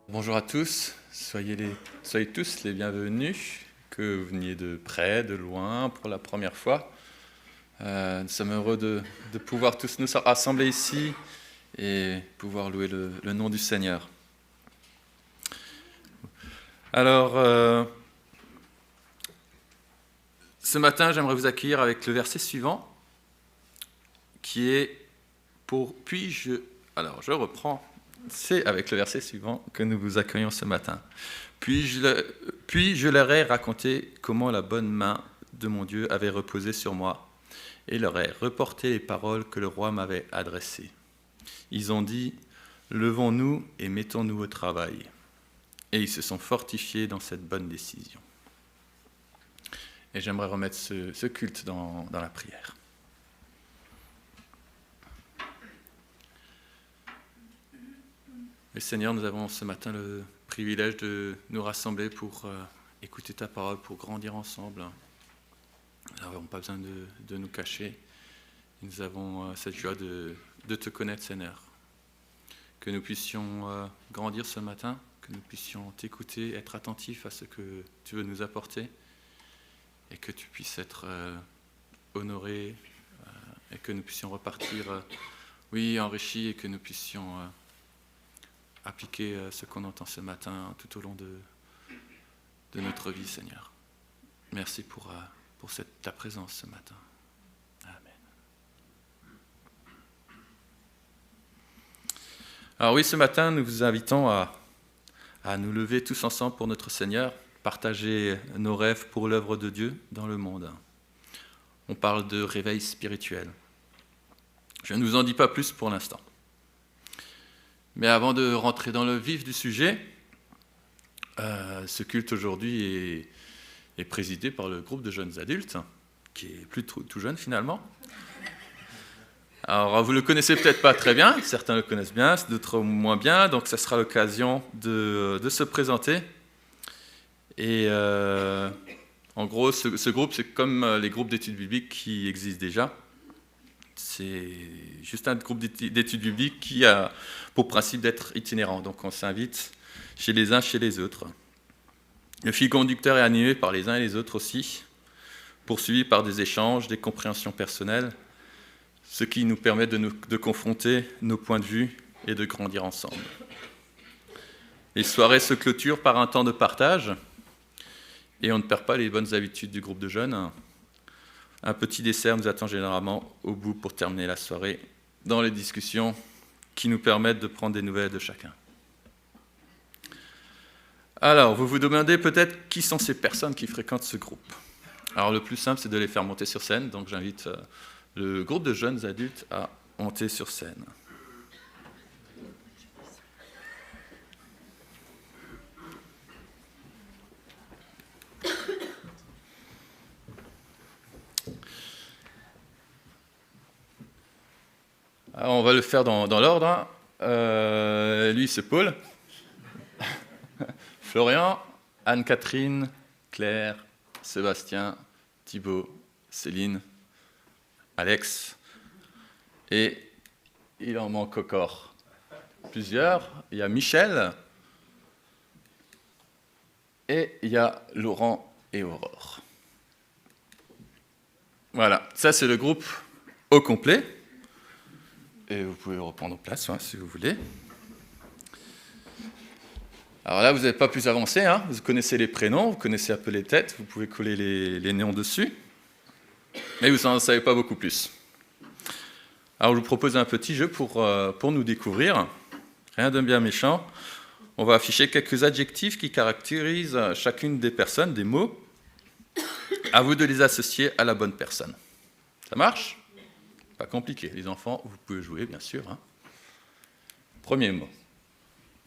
Bonjour à tous, soyez tous les bienvenus, que vous veniez de près, de loin, pour la première fois. Nous sommes heureux de pouvoir tous nous rassembler ici et pouvoir louer le nom du Seigneur. Alors, ce matin, j'aimerais vous accueillir avec le verset suivant, qui est pour « puis-je ». Alors, je reprends. C'est avec le verset suivant que nous vous accueillons ce matin. Puis je leur ai raconté comment la bonne main de mon Dieu avait reposé sur moi et leur ai reporté les paroles que le roi m'avait adressées. Ils ont dit « Levons-nous et mettons-nous au travail ». Et ils se sont fortifiés dans cette bonne décision. Et j'aimerais remettre ce culte dans la prière. Et Seigneur, nous avons ce matin le privilège de nous rassembler pour écouter ta parole, pour grandir ensemble. Nous n'avons pas besoin de nous cacher. Nous avons cette joie de te connaître, Seigneur. Que nous puissions grandir ce matin, que nous puissions t'écouter, être attentifs à ce que tu veux nous apporter, et que tu puisses être honoré, et que nous puissions repartir, enrichis, et que nous puissions appliquer ce qu'on entend ce matin tout au long de notre vie, Seigneur. Merci pour ta présence ce matin. Amen. Alors oui, ce matin, nous vous invitons à nous lever tous ensemble pour notre Seigneur, partager nos rêves pour l'œuvre de Dieu dans le monde. On parle de réveil spirituel. Je ne vous en dis pas plus pour l'instant. Mais avant de rentrer dans le vif du sujet, ce culte aujourd'hui est présidé par le groupe de jeunes adultes, qui est plus tout jeune finalement. Alors vous ne le connaissez peut-être pas très bien, certains le connaissent bien, d'autres moins bien, donc ça sera l'occasion de se présenter. Et en gros, ce groupe, c'est comme les groupes d'études bibliques qui existent déjà. C'est juste un groupe d'études bibliques qui a pour principe d'être itinérant. Donc on s'invite chez les uns, chez les autres. Le fil conducteur est animé par les uns et les autres aussi, poursuivi par des échanges, des compréhensions personnelles, ce qui nous permet de confronter nos points de vue et de grandir ensemble. Les soirées se clôturent par un temps de partage, et on ne perd pas les bonnes habitudes du groupe de jeunes. Un petit dessert nous attend généralement au bout pour terminer la soirée dans les discussions qui nous permettent de prendre des nouvelles de chacun. Alors, vous vous demandez peut-être qui sont ces personnes qui fréquentent ce groupe. Alors, le plus simple, c'est de les faire monter sur scène. Donc, j'invite le groupe de jeunes adultes à monter sur scène. Alors, on va le faire dans l'ordre. Lui, c'est Paul. Florian, Anne-Catherine, Claire, Sébastien, Thibaut, Céline, Alex. Et il en manque encore plusieurs. Il y a Michel. Et il y a Laurent et Aurore. Voilà, ça c'est le groupe au complet. Et vous pouvez reprendre place si vous voulez. Alors là, vous n'êtes pas plus avancé, vous connaissez les prénoms, vous connaissez un peu les têtes, vous pouvez coller les noms dessus, mais vous n'en savez pas beaucoup plus. Alors je vous propose un petit jeu pour nous découvrir, rien de bien méchant. On va afficher quelques adjectifs qui caractérisent chacune des personnes, des mots. À vous de les associer à la bonne personne. Ça marche ? Pas compliqué. Les enfants, vous pouvez jouer, bien sûr. Premier mot.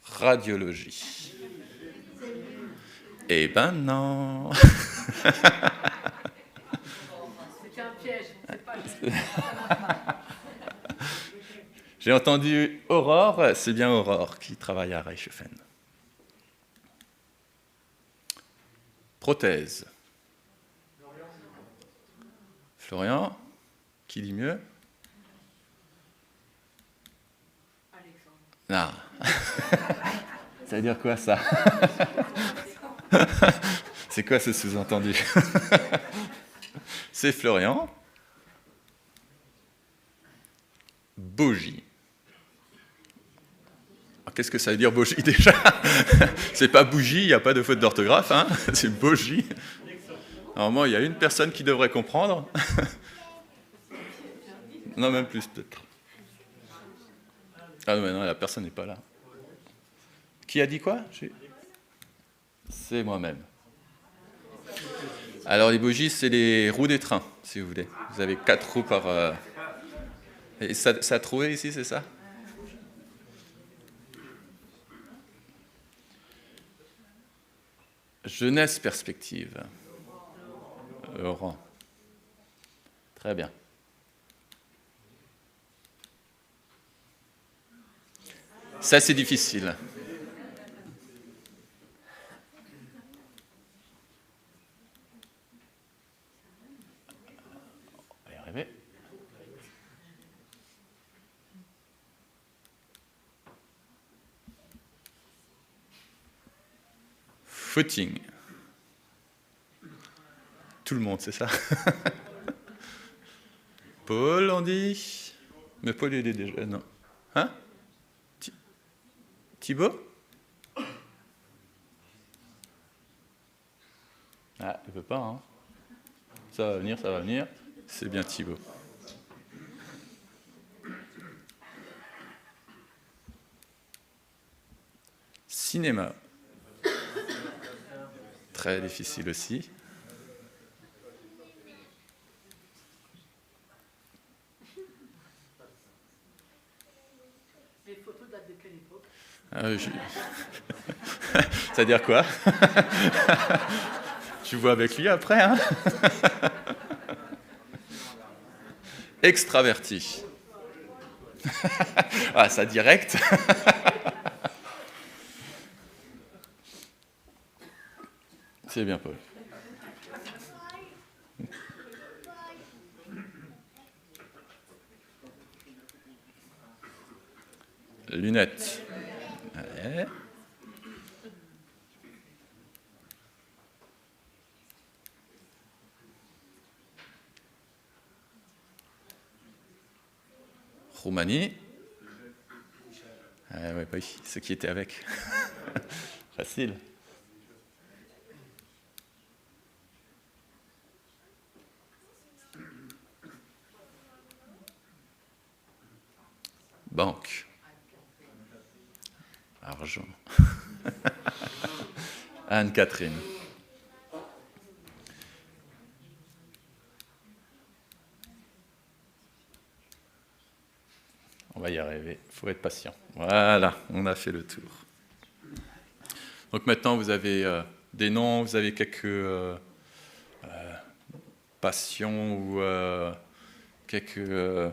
Radiologie. Eh ben non. C'était un piège. J'ai entendu Aurore, c'est bien Aurore qui travaille à Reichshofen. Prothèse. Florian, qui dit mieux ? Alexandre. Ah. Ça veut dire quoi, ça? C'est quoi ce sous-entendu? C'est Florian. Bougie. Alors, qu'est-ce que ça veut dire bougie déjà? C'est pas bougie, il n'y a pas de faute d'orthographe, hein, c'est bougie. Normalement, il y a une personne qui devrait comprendre. Non, même plus peut-être. Ah non, la personne n'est pas là. Qui a dit quoi? C'est moi-même. Alors les bougies, c'est les roues des trains, si vous voulez. Vous avez 4 roues par... Et ça a trouvé ici, c'est ça? Jeunesse perspective. Laurent. Très bien. Ça, c'est difficile. On va y arriver. Footing. Tout le monde, c'est ça? Paul, on dit? Mais Paul, il est déjà... Non. Hein? Thibaut? Ah, il ne peut pas, hein? Ça va venir, ça va venir. C'est bien Thibaut. Cinéma. Très difficile aussi. Les photos datent de quelle époque? Ça veut dire quoi? Tu vois avec lui après, hein? Extraverti. Ah, ça direct. C'est bien, Paul. Lunettes. Ouais. Roumanie. Ah, ouais, oui, ceux qui étaient avec. Facile. Banque. Argent. Anne-Catherine. On va y arriver, il faut être patient. Voilà, on a fait le tour. Donc maintenant, vous avez des noms, vous avez quelques passions ou quelques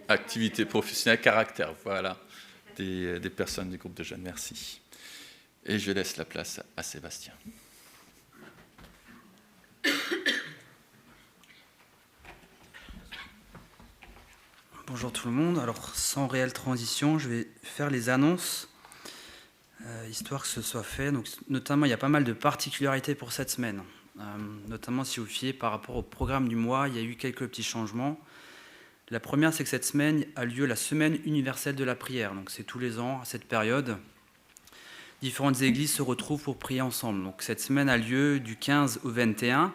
activités professionnelles, caractères, voilà, des personnes du groupe de jeunes. Merci. Et je laisse la place à Sébastien. Bonjour tout le monde. Alors, sans réelle transition, je vais faire les annonces, histoire que ce soit fait. Donc, notamment, il y a pas mal de particularités pour cette semaine. Notamment, si vous fiez par rapport au programme du mois, il y a eu quelques petits changements. La première, c'est que cette semaine a lieu la Semaine universelle de la prière. Donc, c'est tous les ans, à cette période. Différentes églises se retrouvent pour prier ensemble. Donc, cette semaine a lieu du 15 au 21.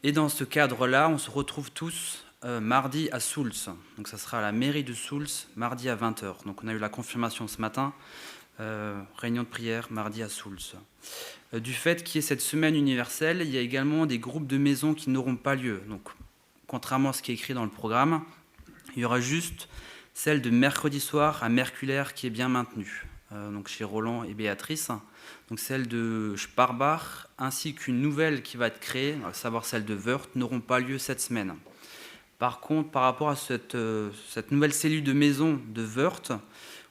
Et dans ce cadre-là, on se retrouve tous mardi à Souls. Donc ça sera à la mairie de Souls, mardi à 20h. Donc on a eu la confirmation ce matin, réunion de prière mardi à Souls. Du fait qu'il y ait cette semaine universelle, il y a également des groupes de maisons qui n'auront pas lieu. Donc contrairement à ce qui est écrit dans le programme, il y aura juste celle de mercredi soir à Merculaire qui est bien maintenue, donc chez Roland et Béatrice. Donc celle de Sparbach ainsi qu'une nouvelle qui va être créée, à savoir celle de Wörth, n'auront pas lieu cette semaine. Par contre, par rapport à cette nouvelle cellule de maison de Wörth,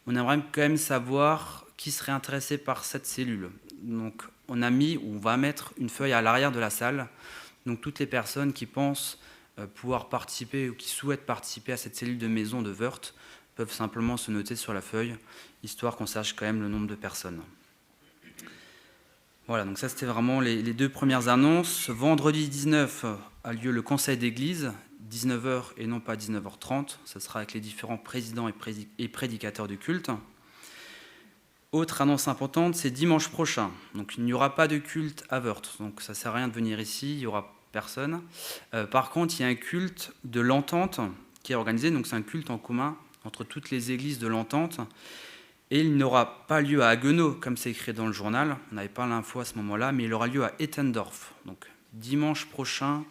on aimerait quand même savoir qui serait intéressé par cette cellule. Donc, on va mettre une feuille à l'arrière de la salle. Donc, toutes les personnes qui pensent pouvoir participer ou qui souhaitent participer à cette cellule de maison de Wörth peuvent simplement se noter sur la feuille, histoire qu'on sache quand même le nombre de personnes. Voilà, donc ça c'était vraiment les 2 premières annonces. Vendredi 19 a lieu le conseil d'église, 19h et non pas 19h30. Ce sera avec les différents présidents et prédicateurs du culte. Autre annonce importante, c'est dimanche prochain. Donc il n'y aura pas de culte à Wörth, donc ça ne sert à rien de venir ici, il n'y aura personne. Par contre, il y a un culte de l'entente qui est organisé, donc c'est un culte en commun entre toutes les églises de l'entente. Et il n'aura pas lieu à Haguenau, comme c'est écrit dans le journal, on n'avait pas l'info à ce moment-là, mais il aura lieu à Ettendorf. Donc dimanche prochain,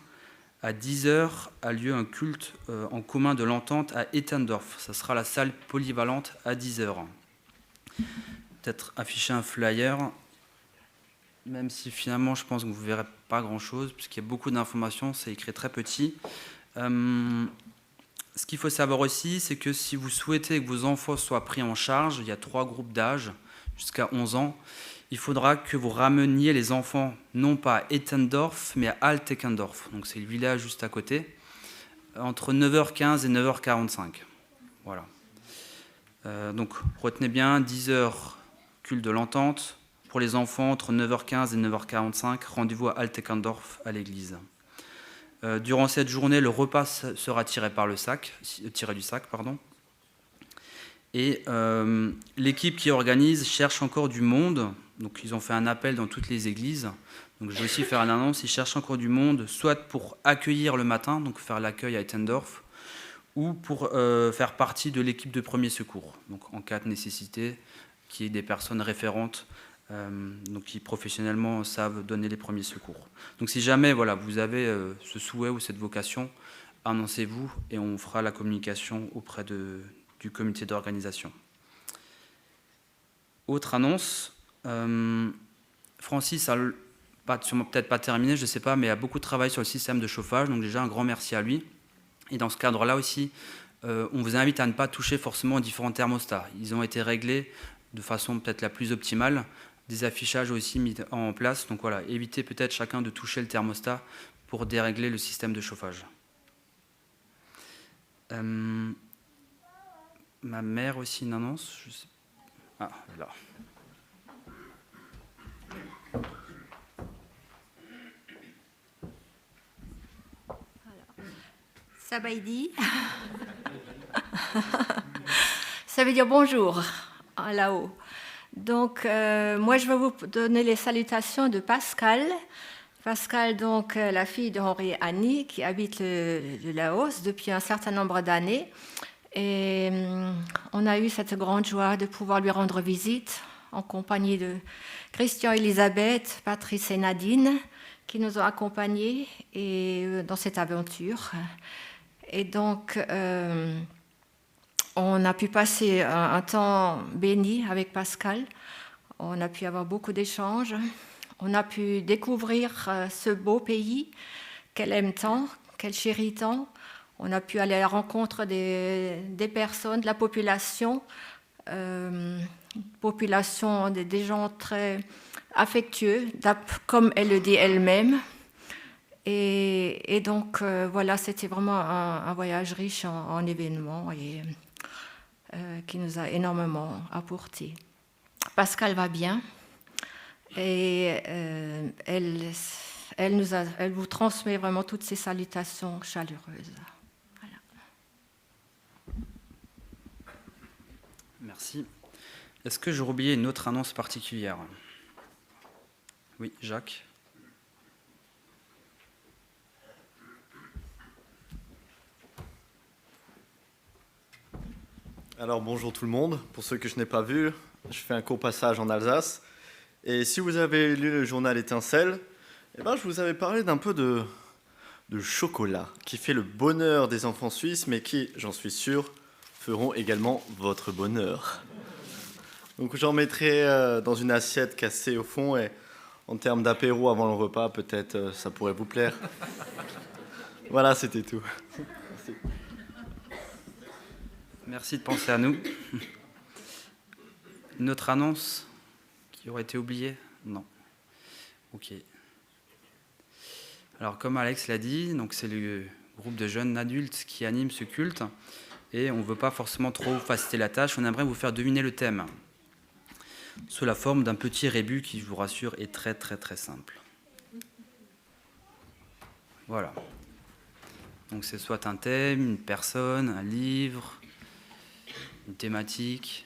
à 10h, a lieu un culte en commun de l'entente à Ettendorf. Ça sera la salle polyvalente à 10h. Peut-être afficher un flyer, même si finalement je pense que vous ne verrez pas grand-chose, puisqu'il y a beaucoup d'informations, c'est écrit très petit. Ce qu'il faut savoir aussi, c'est que si vous souhaitez que vos enfants soient pris en charge, il y a 3 groupes d'âge, jusqu'à 11 ans, il faudra que vous rameniez les enfants, non pas à Ettendorf, mais à Alt-Eckendorf, donc c'est le village juste à côté, entre 9h15 et 9h45. Voilà. Donc retenez bien, 10h, culte de l'entente. Pour les enfants, entre 9h15 et 9h45, rendez-vous à Alt-Eckendorf, à l'église. Durant cette journée, le repas sera tiré du sac. Et l'équipe qui organise cherche encore du monde. Donc ils ont fait un appel dans toutes les églises. Donc je vais aussi faire une annonce. Ils cherchent encore du monde, soit pour accueillir le matin, donc faire l'accueil à Ettendorf, ou pour faire partie de l'équipe de premier secours. Donc en cas de nécessité, qui est des personnes référentes donc qui professionnellement savent donner les premiers secours. Donc si jamais voilà, vous avez ce souhait ou cette vocation, annoncez-vous et on fera la communication auprès du comité d'organisation. Autre annonce, Francis a peut-être pas terminé, je ne sais pas, mais a beaucoup travaillé sur le système de chauffage, donc déjà un grand merci à lui. Et dans ce cadre-là aussi, on vous invite à ne pas toucher forcément aux différents thermostats. Ils ont été réglés de façon peut-être la plus optimale, des affichages aussi mis en place. Donc voilà, évitez peut-être chacun de toucher le thermostat pour dérégler le système de chauffage. Ma mère aussi une annonce. Je sais... Ah, là. Sabaïdi. Ça veut dire bonjour là-haut. Donc, moi, je vais vous donner les salutations de Pascal. Pascal, donc, la fille d'Henri et Annie, qui habite le Laos depuis un certain nombre d'années. Et on a eu cette grande joie de pouvoir lui rendre visite en compagnie de Christian, Elisabeth, Patrice et Nadine, qui nous ont accompagnés dans cette aventure. Et donc, on a pu passer un temps béni avec Pascal. On a pu avoir beaucoup d'échanges. On a pu découvrir ce beau pays qu'elle aime tant, qu'elle chérit tant. On a pu aller à la rencontre des personnes, de la population, des gens très affectueux, comme elle le dit elle-même. Et donc, voilà, c'était vraiment un voyage riche en événements et qui nous a énormément apporté. Pascal va bien et elle vous transmet vraiment toutes ses salutations chaleureuses. Voilà. Merci. Est-ce que j'aurais oublié une autre annonce particulière ? Oui, Jacques. Alors bonjour tout le monde, pour ceux que je n'ai pas vus, je fais un court passage en Alsace. Et si vous avez lu le journal Étincelle, je vous avais parlé d'un peu de chocolat qui fait le bonheur des enfants suisses, mais qui, j'en suis sûr, feront également votre bonheur. Donc j'en mettrai dans une assiette cassée au fond et en termes d'apéro avant le repas, peut-être ça pourrait vous plaire. Voilà, c'était tout. Merci. Merci de penser à nous. Une autre annonce qui aurait été oubliée ? Non. Ok. Alors, comme Alex l'a dit, donc c'est le groupe de jeunes adultes qui anime ce culte. et on ne veut pas forcément trop faciliter la tâche, on aimerait vous faire deviner le thème sous la forme d'un petit rébus qui, je vous rassure, est très très très simple. Voilà. Donc c'est soit un thème, une personne, un livre, une thématique.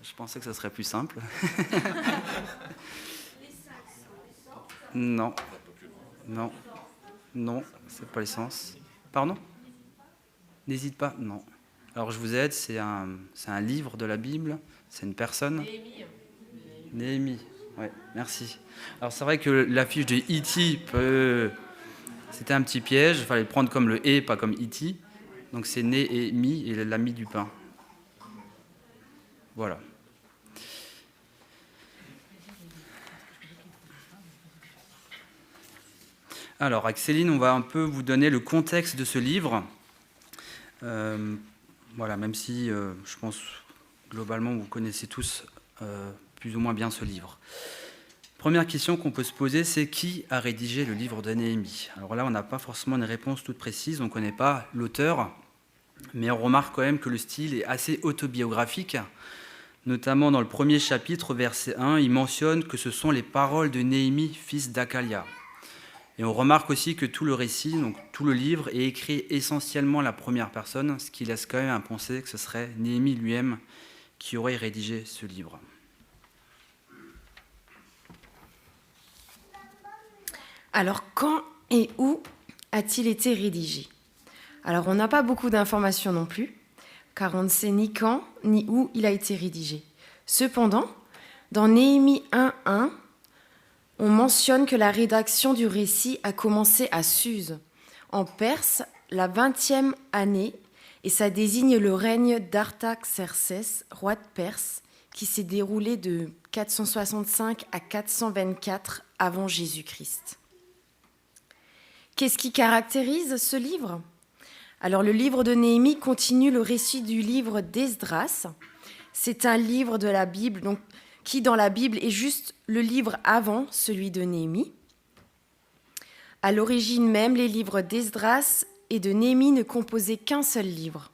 Je pensais que ça serait plus simple. Non. Non. Non, c'est pas l'essence. Pardon ? N'hésite pas. Non. Alors je vous aide, c'est un livre de la Bible, c'est une personne. Néhémie. Ouais, merci. Alors c'est vrai que l'affiche de E.T. C'était un petit piège, il fallait le prendre comme le E, pas comme E.T. Donc c'est Néhémie et l'ami du pain. Voilà. Alors, avec Céline, on va un peu vous donner le contexte de ce livre. Voilà, même si je pense globalement vous connaissez tous plus ou moins bien ce livre. Première question qu'on peut se poser, c'est qui a rédigé le livre de Néhémie ? Alors là, on n'a pas forcément une réponse toute précise, on ne connaît pas l'auteur, mais on remarque quand même que le style est assez autobiographique. Notamment dans le premier chapitre, verset 1, il mentionne que ce sont les paroles de Néhémie, fils d'Hakalia. Et on remarque aussi que tout le récit, donc tout le livre, est écrit essentiellement à la première personne, ce qui laisse quand même à penser que ce serait Néhémie lui-même qui aurait rédigé ce livre. Alors, quand et où a-t-il été rédigé ? Alors, on n'a pas beaucoup d'informations non plus, car on ne sait ni quand ni où il a été rédigé. Cependant, dans Néhémie 1.1, on mentionne que la rédaction du récit a commencé à Suse, en Perse, la 20e année, et ça désigne le règne d'Artaxerxès, roi de Perse, qui s'est déroulé de 465 à 424 avant Jésus-Christ. Qu'est-ce qui caractérise ce livre ? Alors, le livre de Néhémie continue le récit du livre d'Esdras. C'est un livre de la Bible, donc, qui dans la Bible est juste le livre avant celui de Néhémie. À l'origine même, les livres d'Esdras et de Néhémie ne composaient qu'un seul livre.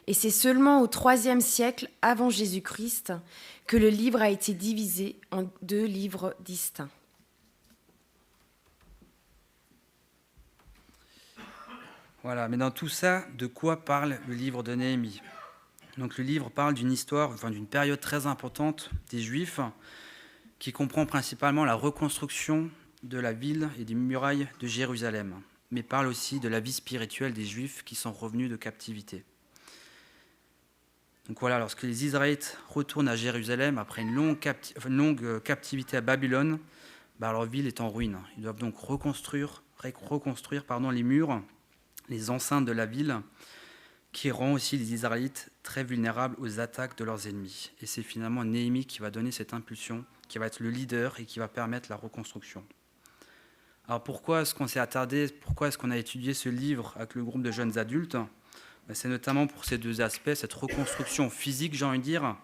Et c'est seulement au IIIe siècle avant Jésus-Christ que le livre a été divisé en 2 livres distincts. Voilà, mais dans tout ça, de quoi parle le livre de Néhémie ? Donc le livre parle d'une histoire, d'une période très importante des Juifs, qui comprend principalement la reconstruction de la ville et des murailles de Jérusalem, mais parle aussi de la vie spirituelle des Juifs qui sont revenus de captivité. Donc voilà, lorsque les Israélites retournent à Jérusalem après une longue captivité à Babylone, leur ville est en ruine. Ils doivent donc reconstruire les murs, les enceintes de la ville, qui rend aussi les Israélites très vulnérables aux attaques de leurs ennemis. Et c'est finalement Néhémie qui va donner cette impulsion, qui va être le leader et qui va permettre la reconstruction. Alors pourquoi est-ce qu'on s'est attardé, pourquoi est-ce qu'on a étudié ce livre avec le groupe de jeunes adultes ? C'est notamment pour ces 2 aspects, cette reconstruction physique, j'ai envie de dire,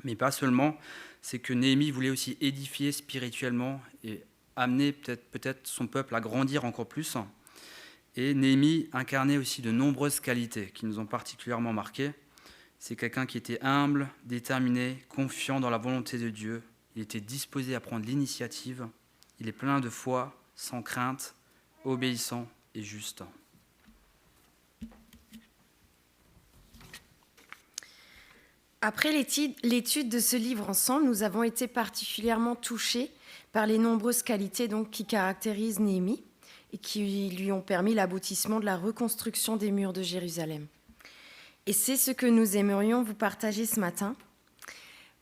mais pas seulement. C'est que Néhémie voulait aussi édifier spirituellement et amener peut-être son peuple à grandir encore plus. Et Néhémie incarnait aussi de nombreuses qualités qui nous ont particulièrement marqués. C'est quelqu'un qui était humble, déterminé, confiant dans la volonté de Dieu. Il était disposé à prendre l'initiative. Il est plein de foi, sans crainte, obéissant et juste. Après l'étude de ce livre ensemble, nous avons été particulièrement touchés par les nombreuses qualités qui caractérisent Néhémie et qui lui ont permis l'aboutissement de la reconstruction des murs de Jérusalem. Et c'est ce que nous aimerions vous partager ce matin.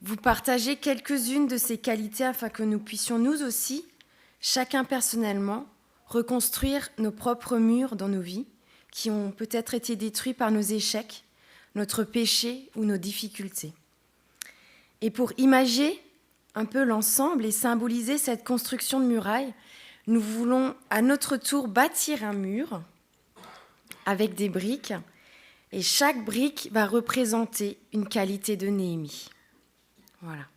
Vous partager quelques-unes de ces qualités afin que nous puissions nous aussi, chacun personnellement, reconstruire nos propres murs dans nos vies qui ont peut-être été détruits par nos échecs, notre péché ou nos difficultés. Et pour imager un peu l'ensemble et symboliser cette construction de murailles, nous voulons à notre tour bâtir un mur avec des briques et chaque brique va représenter une qualité de Néhémie. Voilà.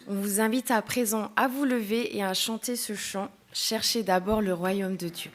On vous invite à présent à vous lever et à chanter ce chant « Cherchez d'abord le royaume de Dieu ».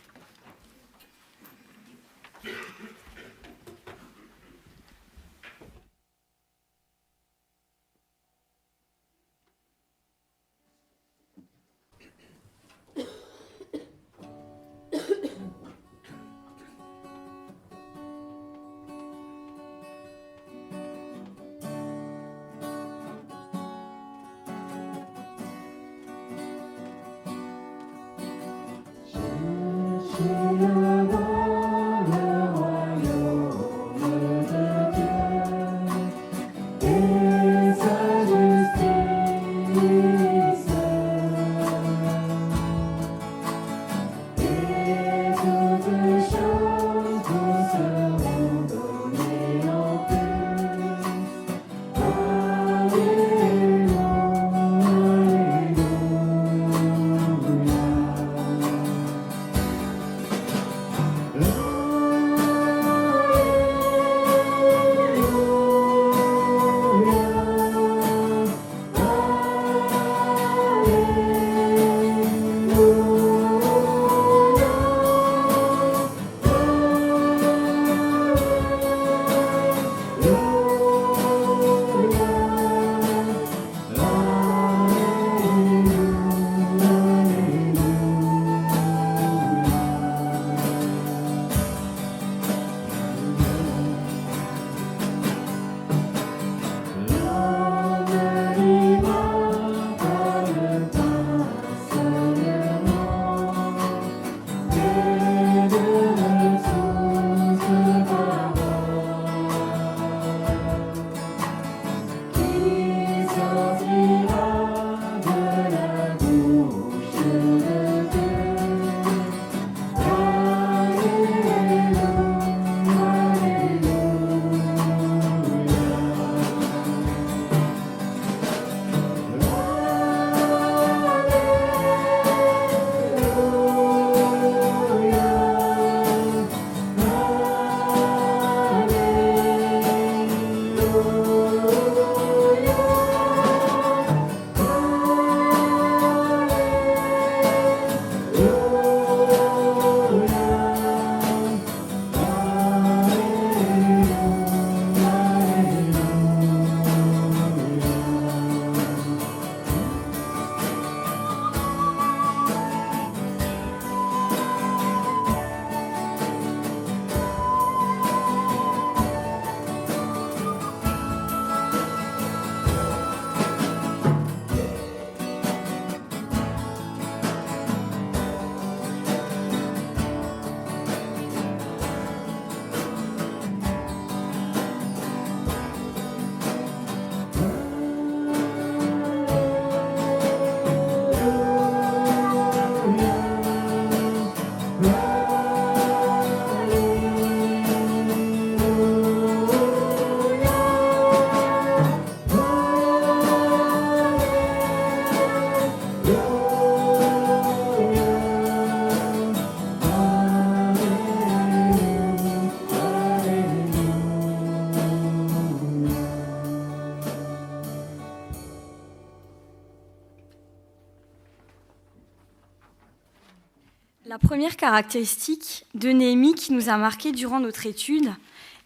La première caractéristique de Néhémie qui nous a marqué durant notre étude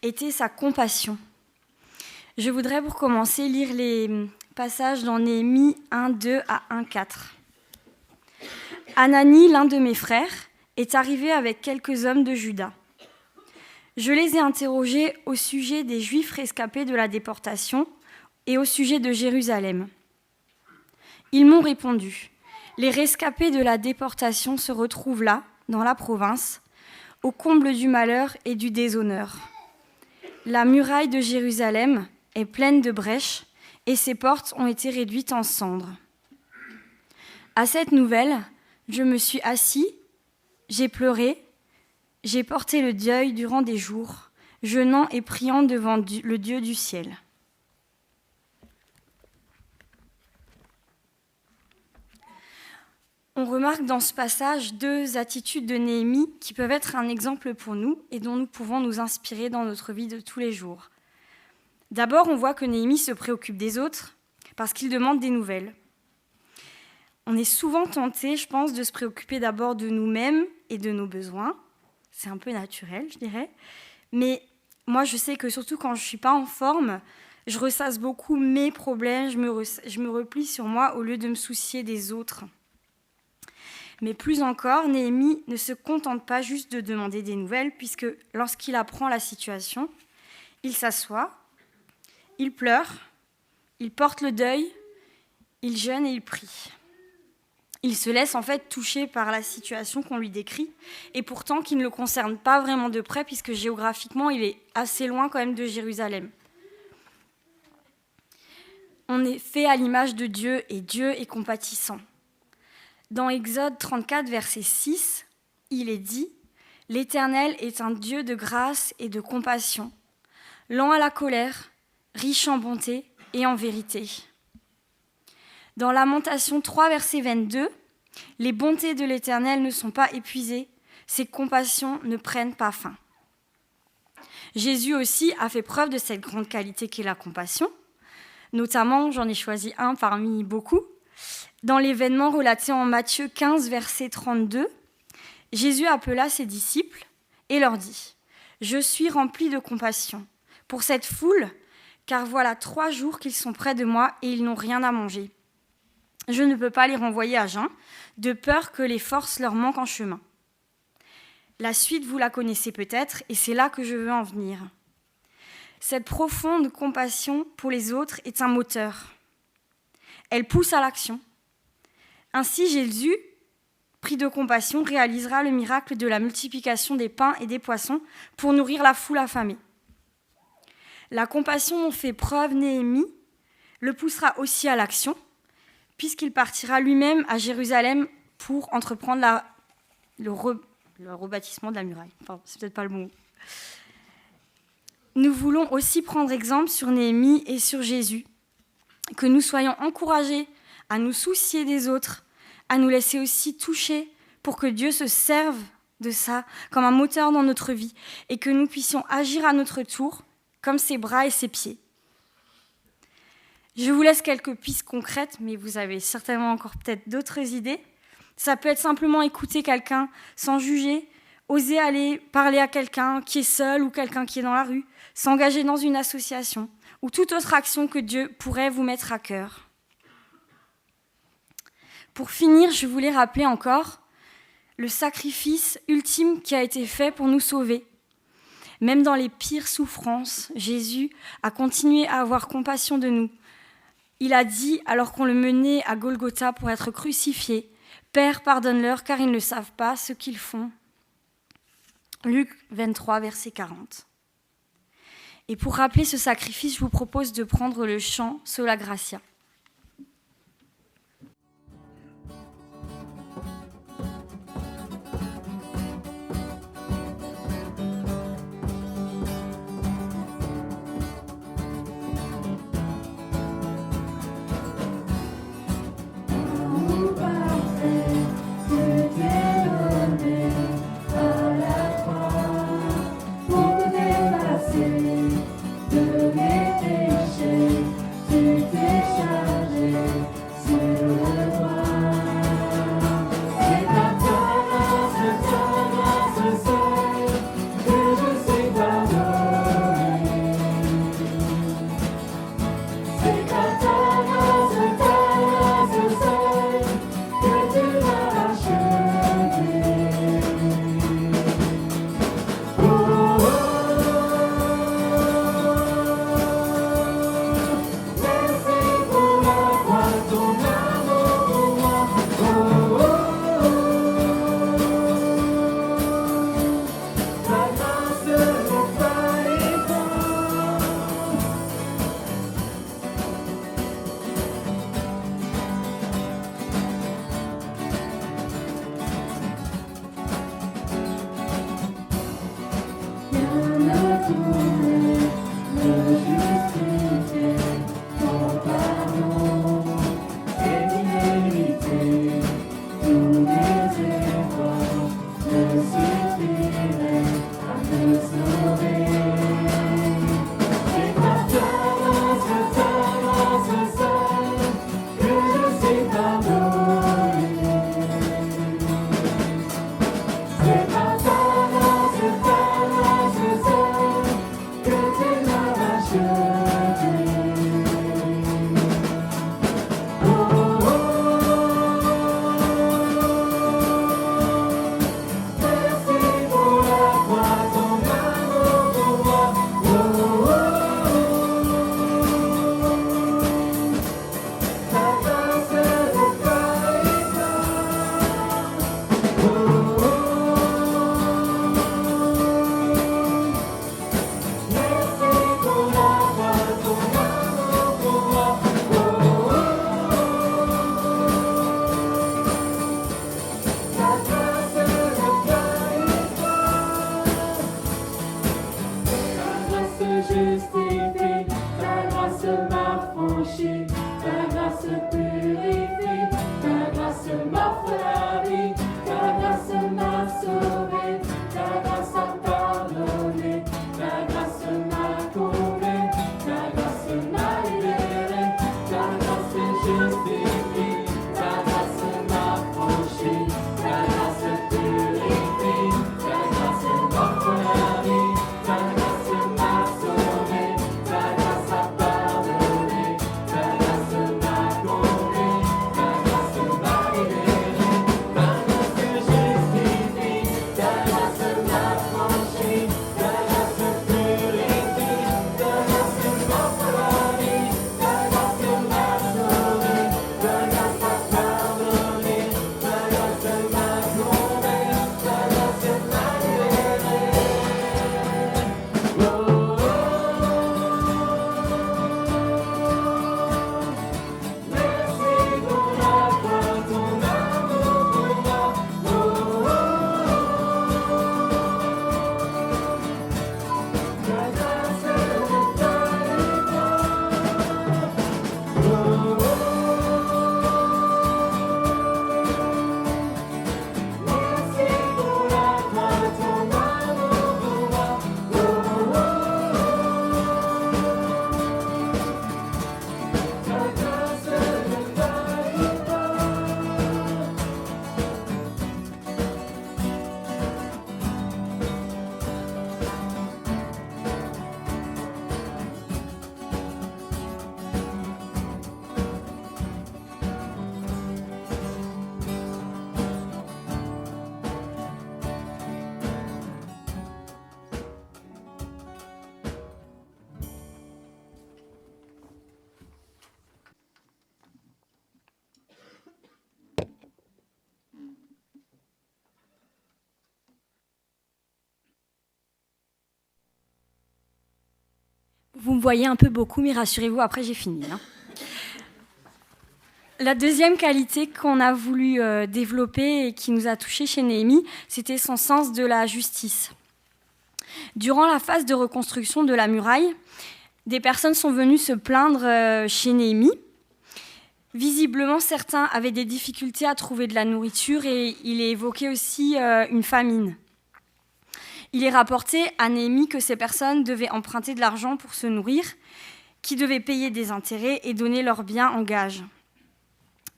était sa compassion. Je voudrais pour commencer lire les passages dans Néhémie 1:2 à 1:4. Hanani, l'un de mes frères, est arrivé avec quelques hommes de Juda. Je les ai interrogés au sujet des Juifs rescapés de la déportation et au sujet de Jérusalem. Ils m'ont répondu: les rescapés de la déportation se retrouvent là, dans la province, au comble du malheur et du déshonneur. La muraille de Jérusalem est pleine de brèches et ses portes ont été réduites en cendres. À cette nouvelle, je me suis assis, j'ai pleuré, j'ai porté le deuil durant des jours, jeûnant et priant devant le Dieu du ciel. On remarque dans ce passage deux attitudes de Néhémie qui peuvent être un exemple pour nous et dont nous pouvons nous inspirer dans notre vie de tous les jours. D'abord, on voit que Néhémie se préoccupe des autres parce qu'il demande des nouvelles. On est souvent tenté, je pense, de se préoccuper d'abord de nous-mêmes et de nos besoins. C'est un peu naturel, je dirais. Mais moi, je sais que surtout quand je ne suis pas en forme, je ressasse beaucoup mes problèmes, je me replie sur moi au lieu de me soucier des autres. Mais plus encore, Néhémie ne se contente pas juste de demander des nouvelles, puisque lorsqu'il apprend la situation, il s'assoit, il pleure, il porte le deuil, il jeûne et il prie. Il se laisse en fait toucher par la situation qu'on lui décrit, et pourtant qui ne le concerne pas vraiment de près, puisque géographiquement, il est assez loin quand même de Jérusalem. On est fait à l'image de Dieu, et Dieu est compatissant. Dans Exode 34, verset 6, il est dit « L'Éternel est un Dieu de grâce et de compassion, lent à la colère, riche en bonté et en vérité. » Dans Lamentation 3, verset 22, « Les bontés de l'Éternel ne sont pas épuisées, ses compassions ne prennent pas fin. » Jésus aussi a fait preuve de cette grande qualité qu'est la compassion. Notamment, j'en ai choisi un parmi beaucoup. Dans l'événement relaté en Matthieu 15, verset 32, Jésus appela ses disciples et leur dit « Je suis rempli de compassion pour cette foule, car voilà 3 jours qu'ils sont près de moi et ils n'ont rien à manger. Je ne peux pas les renvoyer à jeun, de peur que les forces leur manquent en chemin. » La suite, vous la connaissez peut-être, et c'est là que je veux en venir. Cette profonde compassion pour les autres est un moteur. Elle pousse à l'action. Ainsi, Jésus, pris de compassion, réalisera le miracle de la multiplication des pains et des poissons pour nourrir la foule affamée. La compassion dont fait preuve Néhémie le poussera aussi à l'action, puisqu'il partira lui-même à Jérusalem pour entreprendre le rebâtissement de la muraille. Enfin, c'est peut-être pas le bon mot. Nous voulons aussi prendre exemple sur Néhémie et sur Jésus, que nous soyons encouragés à nous soucier des autres, à nous laisser aussi toucher pour que Dieu se serve de ça comme un moteur dans notre vie et que nous puissions agir à notre tour comme ses bras et ses pieds. Je vous laisse quelques pistes concrètes, mais vous avez certainement encore peut-être d'autres idées. Ça peut être simplement écouter quelqu'un sans juger, oser aller parler à quelqu'un qui est seul ou quelqu'un qui est dans la rue, s'engager dans une association ou toute autre action que Dieu pourrait vous mettre à cœur. Pour finir, je voulais rappeler encore le sacrifice ultime qui a été fait pour nous sauver. Même dans les pires souffrances, Jésus a continué à avoir compassion de nous. Il a dit, alors qu'on le menait à Golgotha pour être crucifié, « Père, pardonne-leur, car ils ne savent pas ce qu'ils font. » Luc 23, verset 40. Et pour rappeler ce sacrifice, je vous propose de prendre le chant « Sola Gratia ». De mes péchés, tu t'es Vous me voyez un peu beaucoup, mais rassurez-vous, après j'ai fini. Hein. La deuxième qualité qu'on a voulu développer et qui nous a touchés chez Néhémie, c'était son sens de la justice. Durant la phase de reconstruction de la muraille, des personnes sont venues se plaindre chez Néhémie. Visiblement, certains avaient des difficultés à trouver de la nourriture et il est évoqué aussi une famine. Il est rapporté à Néhémie que ces personnes devaient emprunter de l'argent pour se nourrir, qui devaient payer des intérêts et donner leurs biens en gage.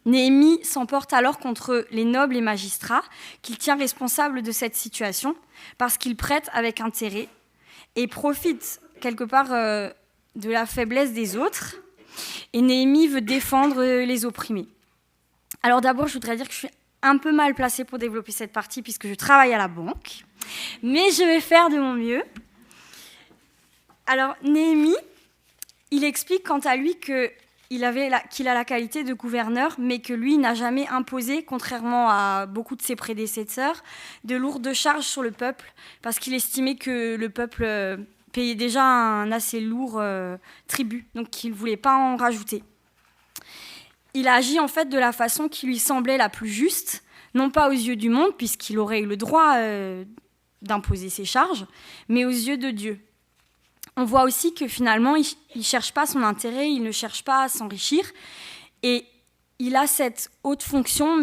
Néhémie s'emporte alors contre les nobles et magistrats qu'il tient responsables de cette situation parce qu'ils prêtent avec intérêt et profitent quelque part de la faiblesse des autres. Et Néhémie veut défendre les opprimés. Alors d'abord, je voudrais dire que je suis un peu mal placée pour développer cette partie puisque je travaille à la banque. Mais je vais faire de mon mieux. Alors Néhémie, il explique quant à lui qu'il a la qualité de gouverneur, mais que lui n'a jamais imposé, contrairement à beaucoup de ses prédécesseurs, de lourdes charges sur le peuple, parce qu'il estimait que le peuple payait déjà un assez lourd tribut, donc il ne voulait pas en rajouter. Il a agi en fait de la façon qui lui semblait la plus juste, non pas aux yeux du monde, puisqu'il aurait eu le droit d'imposer ses charges, mais aux yeux de Dieu. On voit aussi que finalement, il ne cherche pas son intérêt, il ne cherche pas à s'enrichir, et il a cette haute fonction,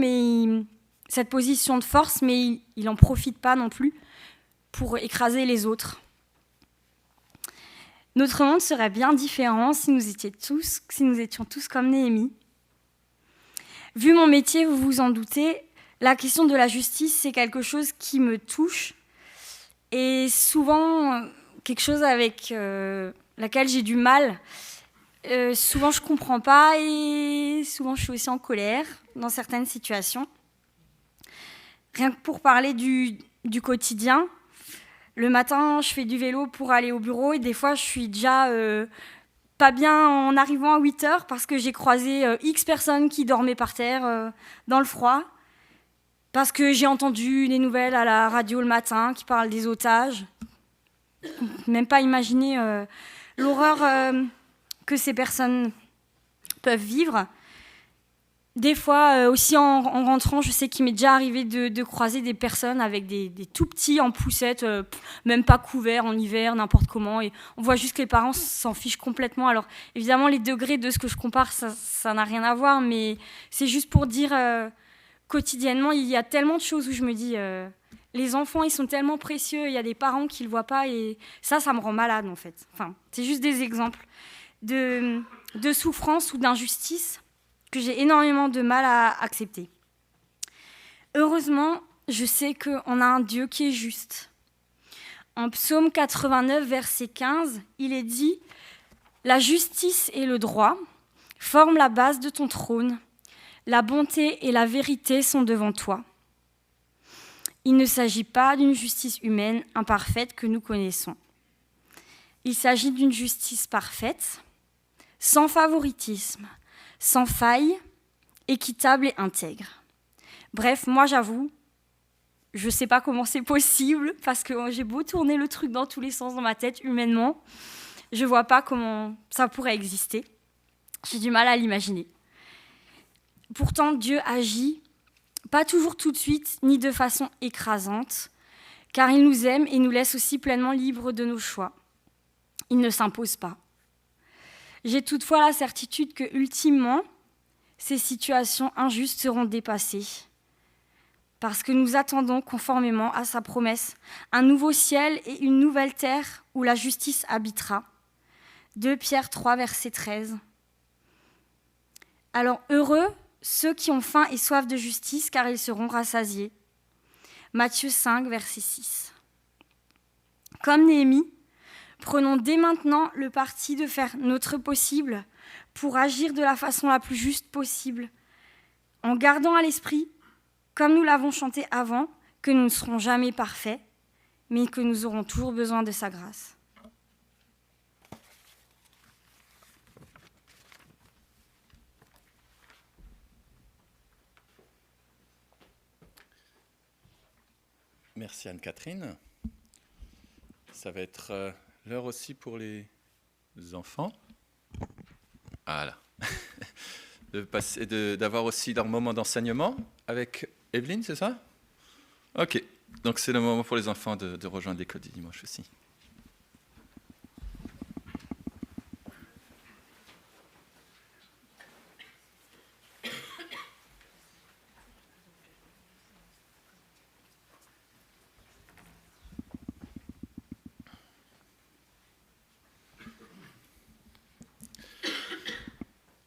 cette position de force, mais il n'en profite pas non plus pour écraser les autres. Notre monde serait bien différent si nous étions tous comme Néhémie. Vu mon métier, vous vous en doutez, la question de la justice, c'est quelque chose qui me touche et souvent quelque chose avec laquelle j'ai du mal. Souvent, je ne comprends pas et souvent, je suis aussi en colère dans certaines situations. Rien que pour parler du quotidien, le matin, je fais du vélo pour aller au bureau et des fois, je suis déjà pas bien en arrivant à 8h parce que j'ai croisé X personnes qui dormaient par terre dans le froid, parce que j'ai entendu des nouvelles à la radio le matin qui parlent des otages. Même pas imaginer l'horreur que ces personnes peuvent vivre. Des fois, aussi en rentrant, je sais qu'il m'est déjà arrivé de croiser des personnes avec des tout petits en poussette, même pas couverts en hiver, n'importe comment. Et on voit juste que les parents s'en fichent complètement. Alors, évidemment, les degrés de ce que je compare, ça n'a rien à voir, mais c'est juste pour dire, quotidiennement, il y a tellement de choses où je me dis, les enfants, ils sont tellement précieux, il y a des parents qui ne le voient pas, et ça me rend malade, en fait. Enfin, c'est juste des exemples de souffrance ou d'injustice que j'ai énormément de mal à accepter. Heureusement, je sais qu'on a un Dieu qui est juste. En Psaume 89, verset 15, il est dit « La justice et le droit forment la base de ton trône. La bonté et la vérité sont devant toi. » Il ne s'agit pas d'une justice humaine imparfaite que nous connaissons. Il s'agit d'une justice parfaite, sans favoritisme, sans faille, équitable et intègre. Bref, moi j'avoue, je ne sais pas comment c'est possible, parce que j'ai beau tourner le truc dans tous les sens dans ma tête, humainement, je ne vois pas comment ça pourrait exister. J'ai du mal à l'imaginer. Pourtant, Dieu agit, pas toujours tout de suite, ni de façon écrasante, car il nous aime et nous laisse aussi pleinement libres de nos choix. Il ne s'impose pas. J'ai toutefois la certitude que, ultimement, ces situations injustes seront dépassées, parce que nous attendons, conformément à sa promesse, un nouveau ciel et une nouvelle terre où la justice habitera. 2 Pierre 3, verset 13. Alors, heureux ceux qui ont faim et soif de justice, car ils seront rassasiés. Matthieu 5, verset 6. Comme Néhémie, prenons dès maintenant le parti de faire notre possible pour agir de la façon la plus juste possible, en gardant à l'esprit, comme nous l'avons chanté avant, que nous ne serons jamais parfaits, mais que nous aurons toujours besoin de sa grâce. Merci Anne-Catherine. Ça va être l'heure aussi pour les enfants. Voilà. D'avoir aussi leur moment d'enseignement avec Evelyne, c'est ça? Ok. Donc c'est le moment pour les enfants de rejoindre l'école du dimanche aussi.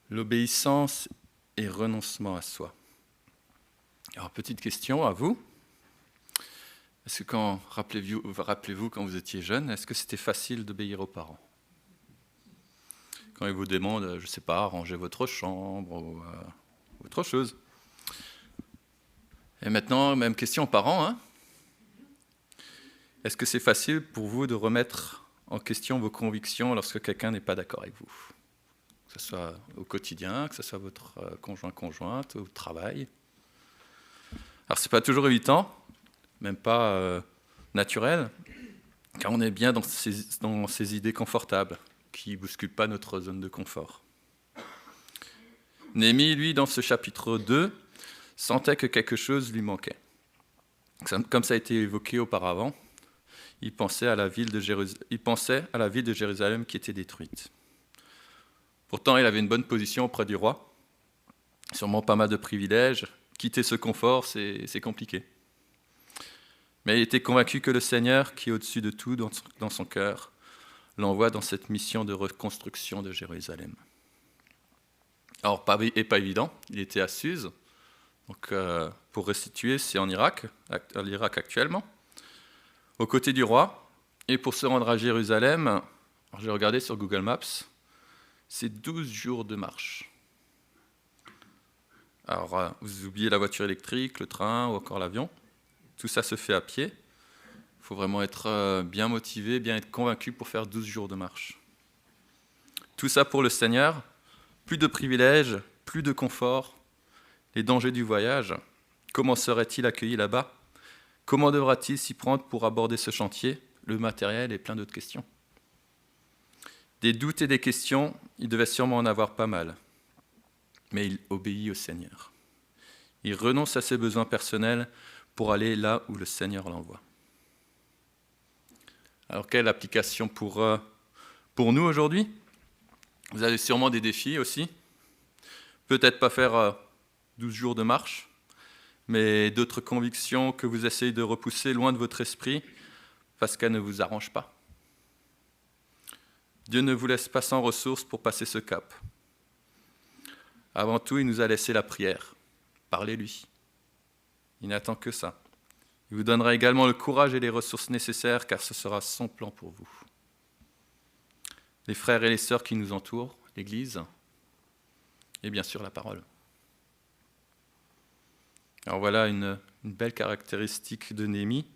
L'obéissance et renoncement à soi. Alors, petite question à vous. Est-ce que rappelez-vous quand vous étiez jeune, est-ce que c'était facile d'obéir aux parents? Quand ils vous demandent, je ne sais pas, ranger votre chambre ou autre chose. Et maintenant, même question aux parents. Hein. Est-ce que c'est facile pour vous de remettre en question vos convictions lorsque quelqu'un n'est pas d'accord avec vous? Que ce soit au quotidien, que ce soit votre conjointe, au travail. Alors, ce n'est pas toujours évident, même pas naturel, car on est bien dans ces idées confortables qui ne bousculent pas notre zone de confort. Néhémie, lui, dans ce chapitre 2, sentait que quelque chose lui manquait. Comme ça a été évoqué auparavant, il pensait à la ville de Jérusalem qui était détruite. Pourtant, il avait une bonne position auprès du roi, sûrement pas mal de privilèges. Quitter ce confort, c'est compliqué. Mais il était convaincu que le Seigneur, qui est au-dessus de tout dans son cœur, l'envoie dans cette mission de reconstruction de Jérusalem. Alors, pas évident, il était à Suse. Donc, pour restituer, c'est en Irak actuellement, aux côtés du roi. Et pour se rendre à Jérusalem, alors j'ai regardé sur Google Maps, c'est 12 jours de marche. Alors, vous oubliez la voiture électrique, le train ou encore l'avion. Tout ça se fait à pied. Il faut vraiment être bien motivé, bien être convaincu pour faire 12 jours de marche. Tout ça pour le Seigneur. Plus de privilèges, plus de confort. Les dangers du voyage. Comment serait-il accueilli là-bas? Comment devra-t-il s'y prendre pour aborder ce chantier? Le matériel et plein d'autres questions. Des doutes et des questions, il devait sûrement en avoir pas mal. Mais il obéit au Seigneur. Il renonce à ses besoins personnels pour aller là où le Seigneur l'envoie. Alors, quelle application pour nous aujourd'hui? Vous avez sûrement des défis aussi. Peut-être pas faire 12 jours de marche, mais d'autres convictions que vous essayez de repousser loin de votre esprit parce qu'elles ne vous arrangent pas. Dieu ne vous laisse pas sans ressources pour passer ce cap. Avant tout, il nous a laissé la prière. Parlez-lui. Il n'attend que ça. Il vous donnera également le courage et les ressources nécessaires, car ce sera son plan pour vous. Les frères et les sœurs qui nous entourent, l'Église, et bien sûr la parole. Alors voilà une belle caractéristique de Néhémie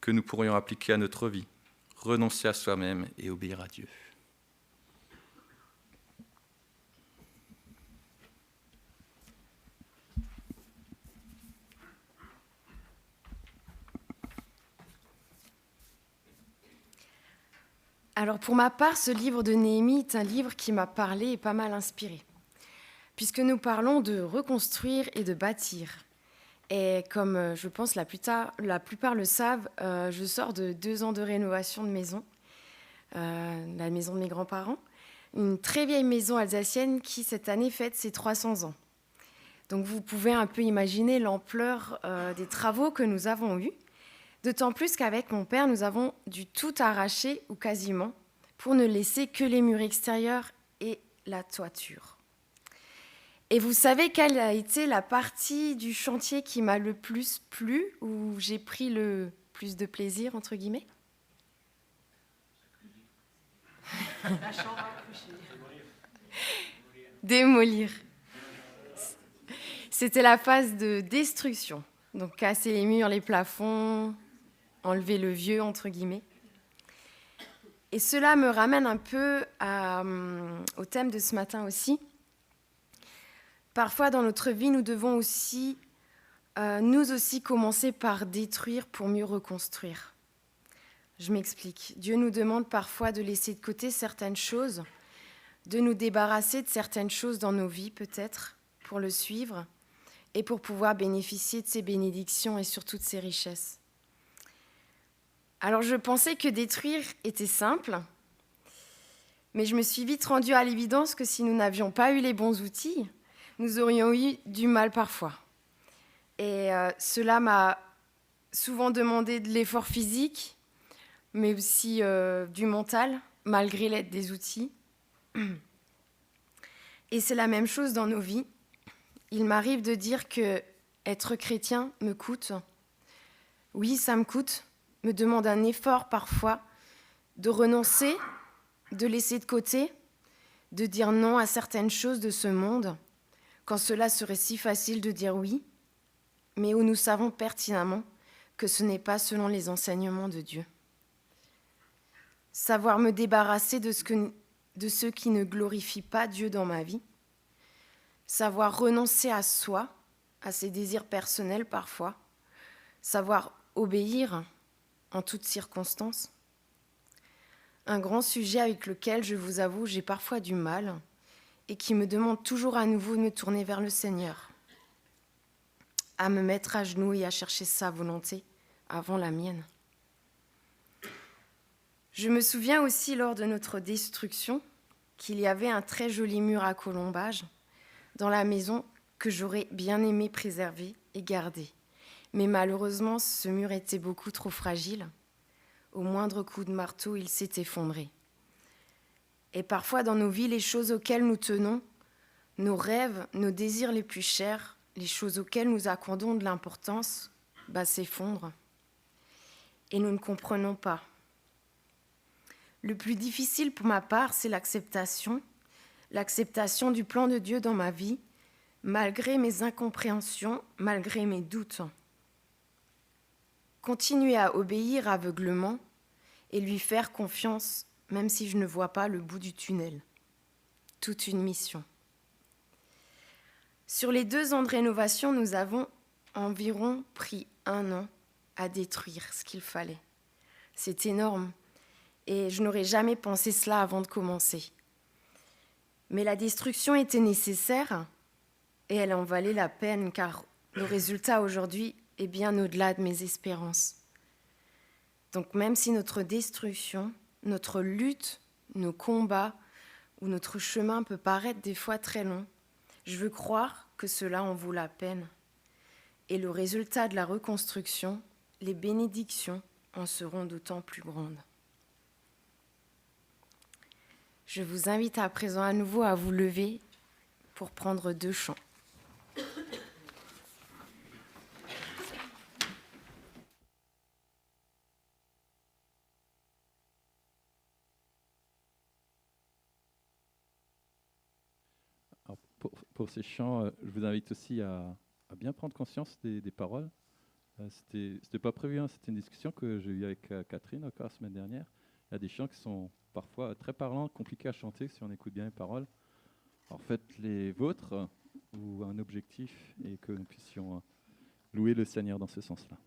que nous pourrions appliquer à notre vie. Renoncer à soi-même et obéir à Dieu. Alors pour ma part, ce livre de Néhémie est un livre qui m'a parlé et pas mal inspiré, puisque nous parlons de reconstruire et de bâtir. Et comme je pense la plupart le savent, je sors de 2 ans de rénovation de maison, la maison de mes grands-parents, une très vieille maison alsacienne qui cette année fête ses 300 ans. Donc vous pouvez un peu imaginer l'ampleur des travaux que nous avons eus. D'autant plus qu'avec mon père, nous avons dû tout arracher, ou quasiment, pour ne laisser que les murs extérieurs et la toiture. Et vous savez quelle a été la partie du chantier qui m'a le plus plu, où j'ai pris le plus de plaisir, entre guillemets? La chambre à coucher. Démolir. C'était la phase de destruction. Donc casser les murs, les plafonds, enlever le vieux, entre guillemets. Et cela me ramène un peu au thème de ce matin aussi. Parfois, dans notre vie, nous devons aussi, nous aussi, commencer par détruire pour mieux reconstruire. Je m'explique. Dieu nous demande parfois de laisser de côté certaines choses, de nous débarrasser de certaines choses dans nos vies peut-être, pour le suivre et pour pouvoir bénéficier de ses bénédictions et surtout de ses richesses. Alors je pensais que détruire était simple, mais je me suis vite rendue à l'évidence que si nous n'avions pas eu les bons outils, nous aurions eu du mal parfois. Et cela m'a souvent demandé de l'effort physique, mais aussi du mental, malgré l'aide des outils. Et c'est la même chose dans nos vies. Il m'arrive de dire que être chrétien me coûte. Oui, ça me coûte, me demande un effort parfois de renoncer, de laisser de côté, de dire non à certaines choses de ce monde, quand cela serait si facile de dire oui, mais où nous savons pertinemment que ce n'est pas selon les enseignements de Dieu. Savoir me débarrasser de ceux qui ne glorifient pas Dieu dans ma vie, savoir renoncer à soi, à ses désirs personnels parfois, savoir obéir en toutes circonstances. Un grand sujet avec lequel, je vous avoue, j'ai parfois du mal et qui me demande toujours à nouveau de me tourner vers le Seigneur, à me mettre à genoux et à chercher sa volonté avant la mienne. Je me souviens aussi lors de notre destruction qu'il y avait un très joli mur à colombage dans la maison que j'aurais bien aimé préserver et garder. Mais malheureusement, ce mur était beaucoup trop fragile. Au moindre coup de marteau, il s'est effondré. Et parfois, dans nos vies, les choses auxquelles nous tenons, nos rêves, nos désirs les plus chers, les choses auxquelles nous accordons de l'importance, s'effondrent. Et nous ne comprenons pas. Le plus difficile pour ma part, c'est l'acceptation du plan de Dieu dans ma vie, malgré mes incompréhensions, malgré mes doutes. Continuer à obéir aveuglement et lui faire confiance, même si je ne vois pas le bout du tunnel. Toute une mission. Sur les 2 ans de rénovation, nous avons environ pris 1 an à détruire ce qu'il fallait. C'est énorme et je n'aurais jamais pensé cela avant de commencer. Mais la destruction était nécessaire et elle en valait la peine car le résultat aujourd'hui est bien au-delà de mes espérances. Donc même si notre destruction, notre lutte, nos combats ou notre chemin peut paraître des fois très long, je veux croire que cela en vaut la peine. Et le résultat de la reconstruction, les bénédictions en seront d'autant plus grandes. Je vous invite à présent à nouveau à vous lever pour prendre 2 chants. Alors, pour ces chants, je vous invite aussi à bien prendre conscience des paroles. C'était pas prévu, hein, c'était une discussion que j'ai eue avec Catherine encore la semaine dernière. Il y a des chants qui sont parfois très parlants, compliqués à chanter si on écoute bien les paroles. Alors faites les vôtres ou un objectif et que nous puissions louer le Seigneur dans ce sens-là.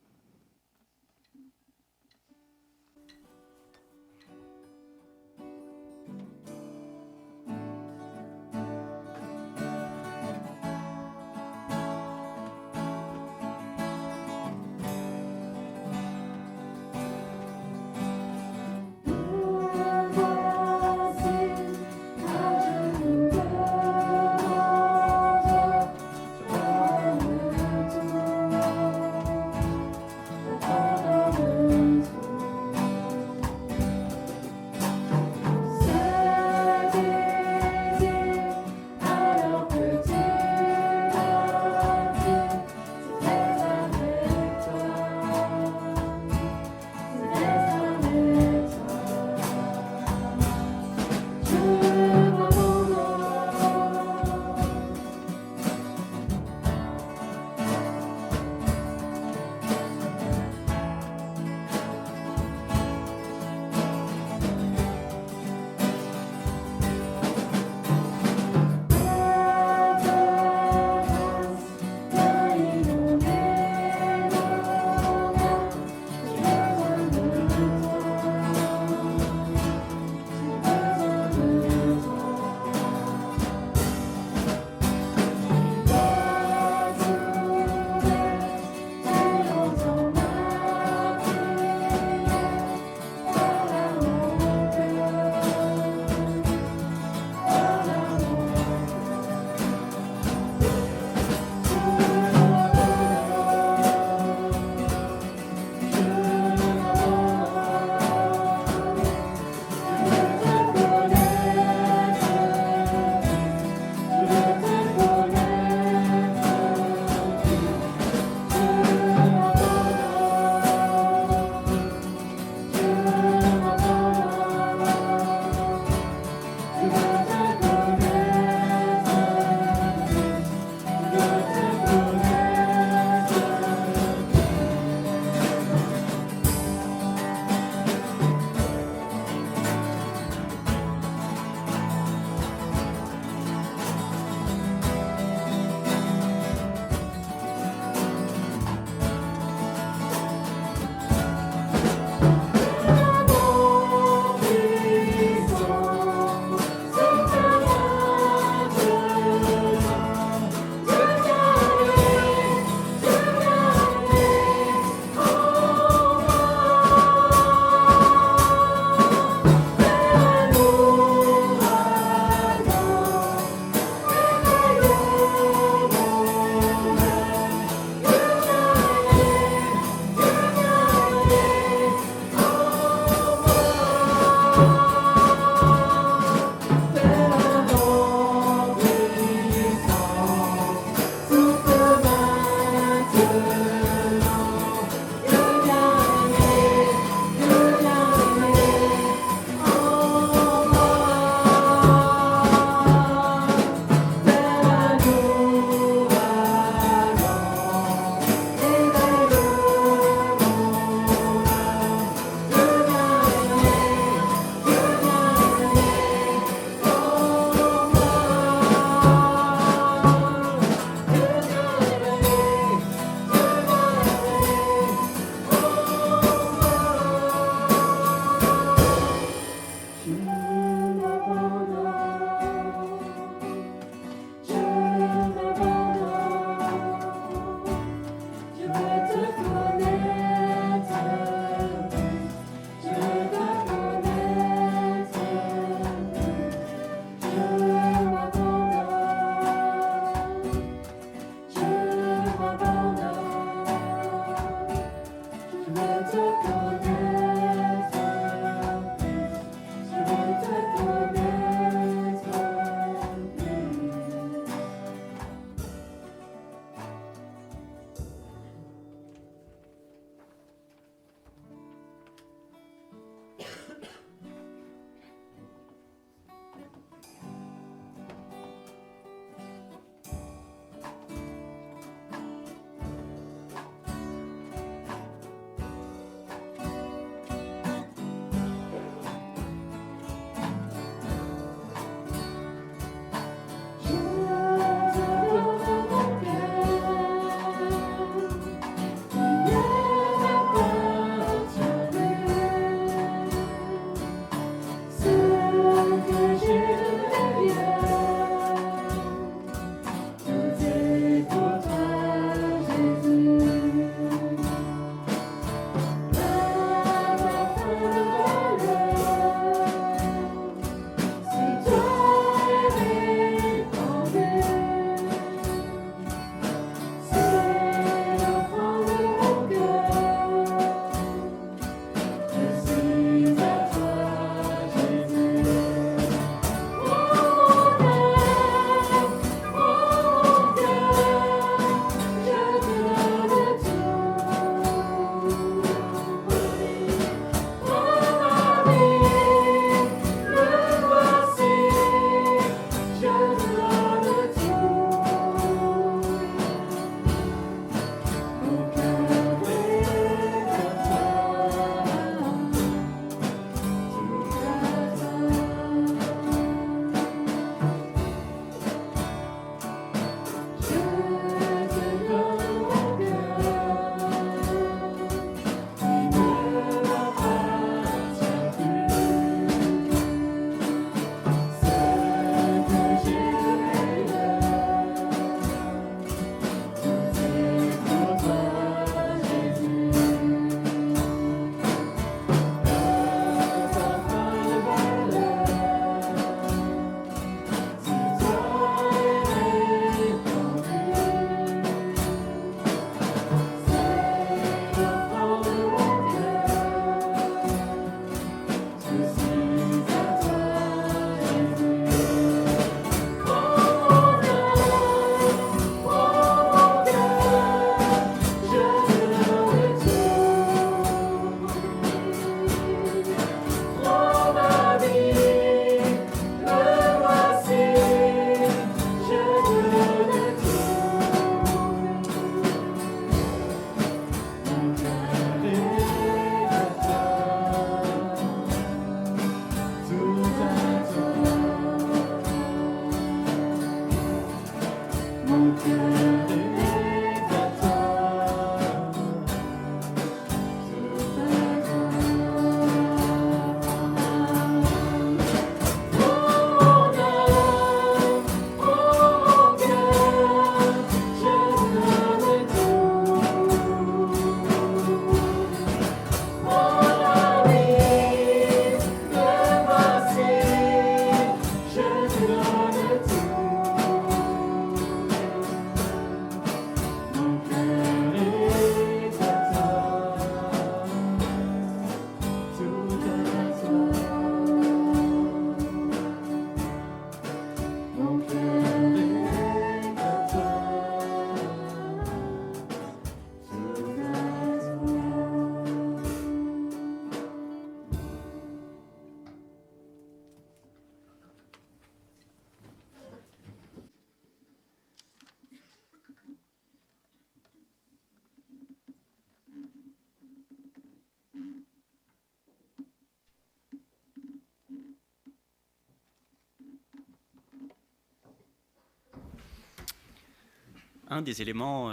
un des éléments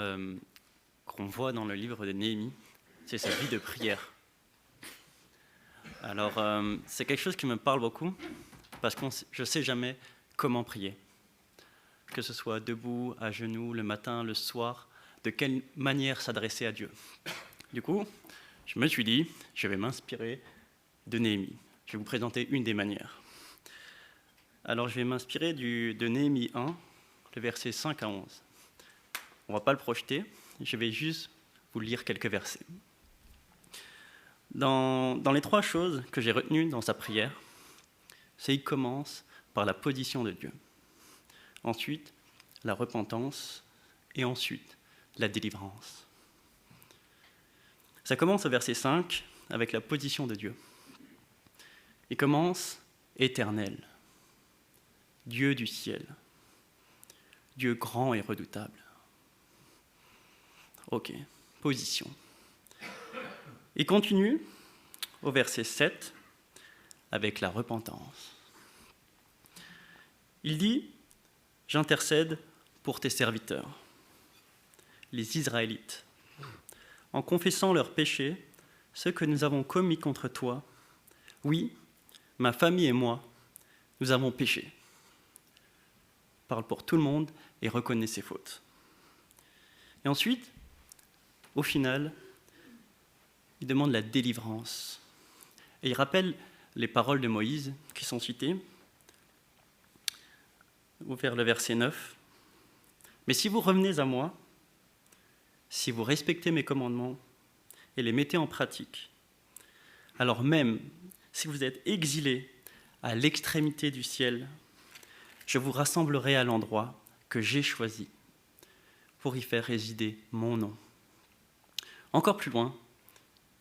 qu'on voit dans le livre de Néhémie, c'est sa vie de prière. Alors, c'est quelque chose qui me parle beaucoup, parce que je ne sais jamais comment prier. Que ce soit debout, à genoux, le matin, le soir, de quelle manière s'adresser à Dieu. Du coup, je me suis dit, je vais m'inspirer de Néhémie. Je vais vous présenter une des manières. Alors, je vais m'inspirer de Néhémie 1, le verset 5 à 11. On ne va pas le projeter, je vais juste vous lire quelques versets. Dans les 3 choses que j'ai retenues dans sa prière, c'est qu'il commence par la position de Dieu. Ensuite, la repentance, et ensuite, la délivrance. Ça commence au verset 5 avec la position de Dieu. Il commence éternel, Dieu du ciel, Dieu grand et redoutable. Ok, position. Il continue au verset 7 avec la repentance. Il dit « J'intercède pour tes serviteurs, les Israélites, en confessant leurs péchés, ceux que nous avons commis contre toi. Oui, ma famille et moi, nous avons péché. » Parle pour tout le monde et reconnaît ses fautes. Et ensuite, au final, il demande la délivrance. Et il rappelle les paroles de Moïse qui sont citées vers le verset 9. « Mais si vous revenez à moi, si vous respectez mes commandements et les mettez en pratique, alors même si vous êtes exilés à l'extrémité du ciel, je vous rassemblerai à l'endroit que j'ai choisi pour y faire résider mon nom. » Encore plus loin,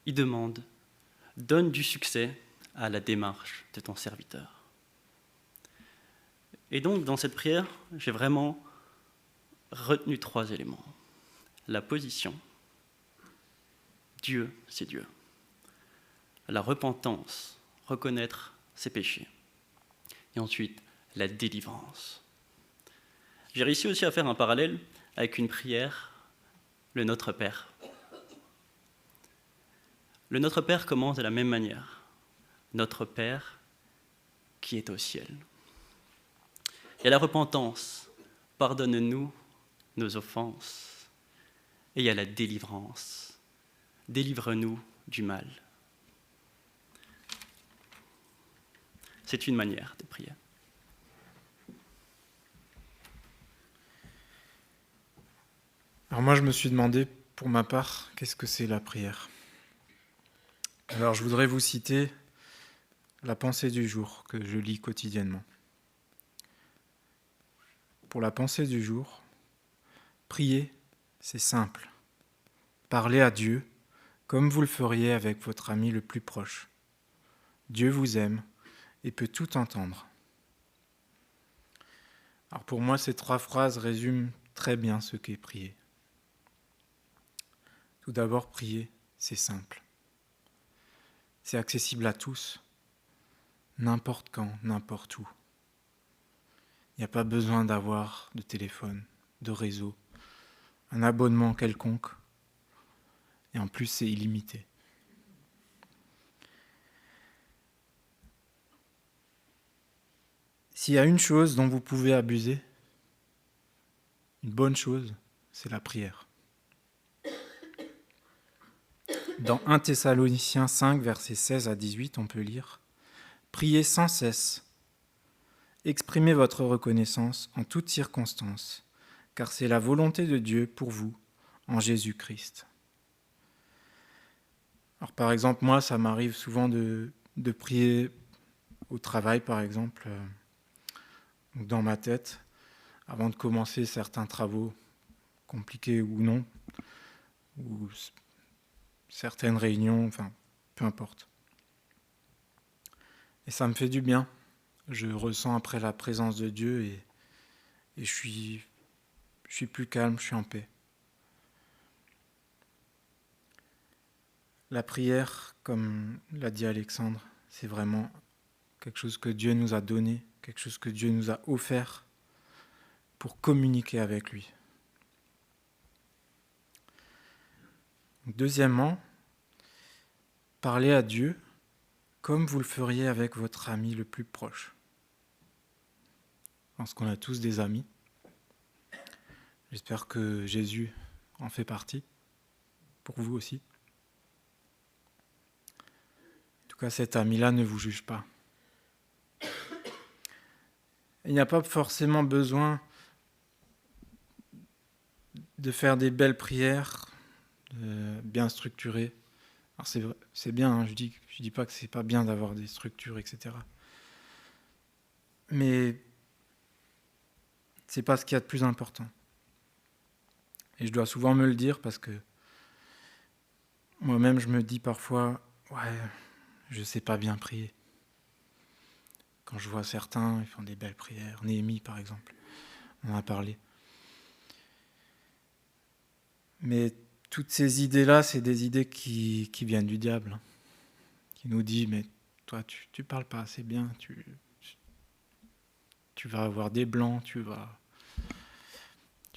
il demande « Donne du succès à la démarche de ton serviteur. » Et donc, dans cette prière, j'ai vraiment retenu 3 éléments. La position, Dieu, c'est Dieu. La repentance, reconnaître ses péchés. Et ensuite, la délivrance. J'ai réussi aussi à faire un parallèle avec une prière, le Notre Père. Le Notre Père commence de la même manière. Notre Père qui est au ciel. Il y a la repentance, pardonne-nous nos offenses. Et il y a la délivrance, délivre-nous du mal. C'est une manière de prier. Alors moi, je me suis demandé, pour ma part, qu'est-ce que c'est la prière ? Alors, je voudrais vous citer la pensée du jour que je lis quotidiennement. Pour la pensée du jour, prier, c'est simple. Parlez à Dieu comme vous le feriez avec votre ami le plus proche. Dieu vous aime et peut tout entendre. Alors pour moi, ces 3 phrases résument très bien ce qu'est prier. Tout d'abord, prier, c'est simple. C'est accessible à tous, n'importe quand, n'importe où. Il n'y a pas besoin d'avoir de téléphone, de réseau, un abonnement quelconque, et en plus c'est illimité. S'il y a une chose dont vous pouvez abuser, une bonne chose, c'est la prière. Dans 1 Thessaloniciens 5, versets 16 à 18, on peut lire « Priez sans cesse, exprimez votre reconnaissance en toutes circonstances, car c'est la volonté de Dieu pour vous en Jésus-Christ. » Alors par exemple, moi, ça m'arrive souvent de prier au travail, par exemple, dans ma tête, avant de commencer certains travaux, compliqués ou non, ou certaines réunions, enfin, peu importe. Et ça me fait du bien. Je ressens après la présence de Dieu et je suis plus calme, je suis en paix. La prière, comme l'a dit Alexandre, c'est vraiment quelque chose que Dieu nous a donné, quelque chose que Dieu nous a offert pour communiquer avec lui. Deuxièmement, parlez à Dieu comme vous le feriez avec votre ami le plus proche. Je pense qu'on a tous des amis. J'espère que Jésus en fait partie, pour vous aussi. En tout cas, cet ami-là ne vous juge pas. Il n'y a pas forcément besoin de faire des belles prières, bien structurées. Alors c'est bien, hein, je dis pas que c'est pas bien d'avoir des structures, etc. Mais c'est pas ce qu'il y a de plus important. Et je dois souvent me le dire parce que moi-même je me dis parfois, ouais, je sais pas bien prier. Quand je vois certains, ils font des belles prières. Néhémie, par exemple, on en a parlé. Mais toutes ces idées-là, c'est des idées qui viennent du diable, hein, qui nous dit, mais toi, tu parles pas assez bien, tu vas avoir des blancs, tu vas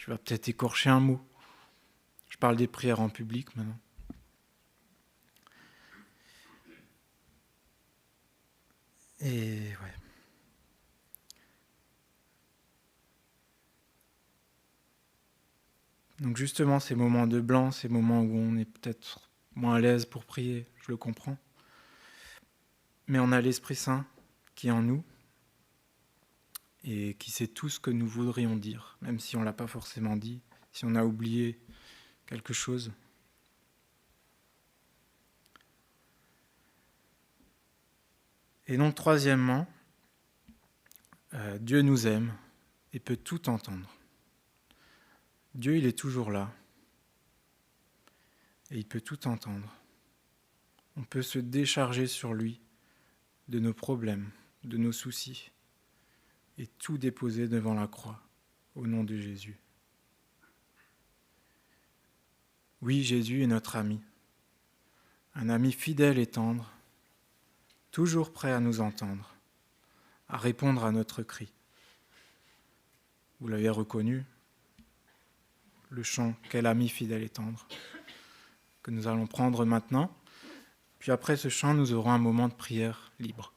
peut-être écorcher un mot. Je parle des prières en public maintenant. Et ouais. Donc justement, ces moments de blanc, ces moments où on est peut-être moins à l'aise pour prier, je le comprends. Mais on a l'Esprit Saint qui est en nous et qui sait tout ce que nous voudrions dire, même si on ne l'a pas forcément dit, si on a oublié quelque chose. Et donc, troisièmement, Dieu nous aime et peut tout entendre. Dieu, il est toujours là et il peut tout entendre. On peut se décharger sur lui de nos problèmes, de nos soucis et tout déposer devant la croix au nom de Jésus. Oui, Jésus est notre ami, un ami fidèle et tendre, toujours prêt à nous entendre, à répondre à notre cri. Vous l'avez reconnu, le chant « Quel ami fidèle et tendre » que nous allons prendre maintenant. Puis après ce chant, nous aurons un moment de prière libre.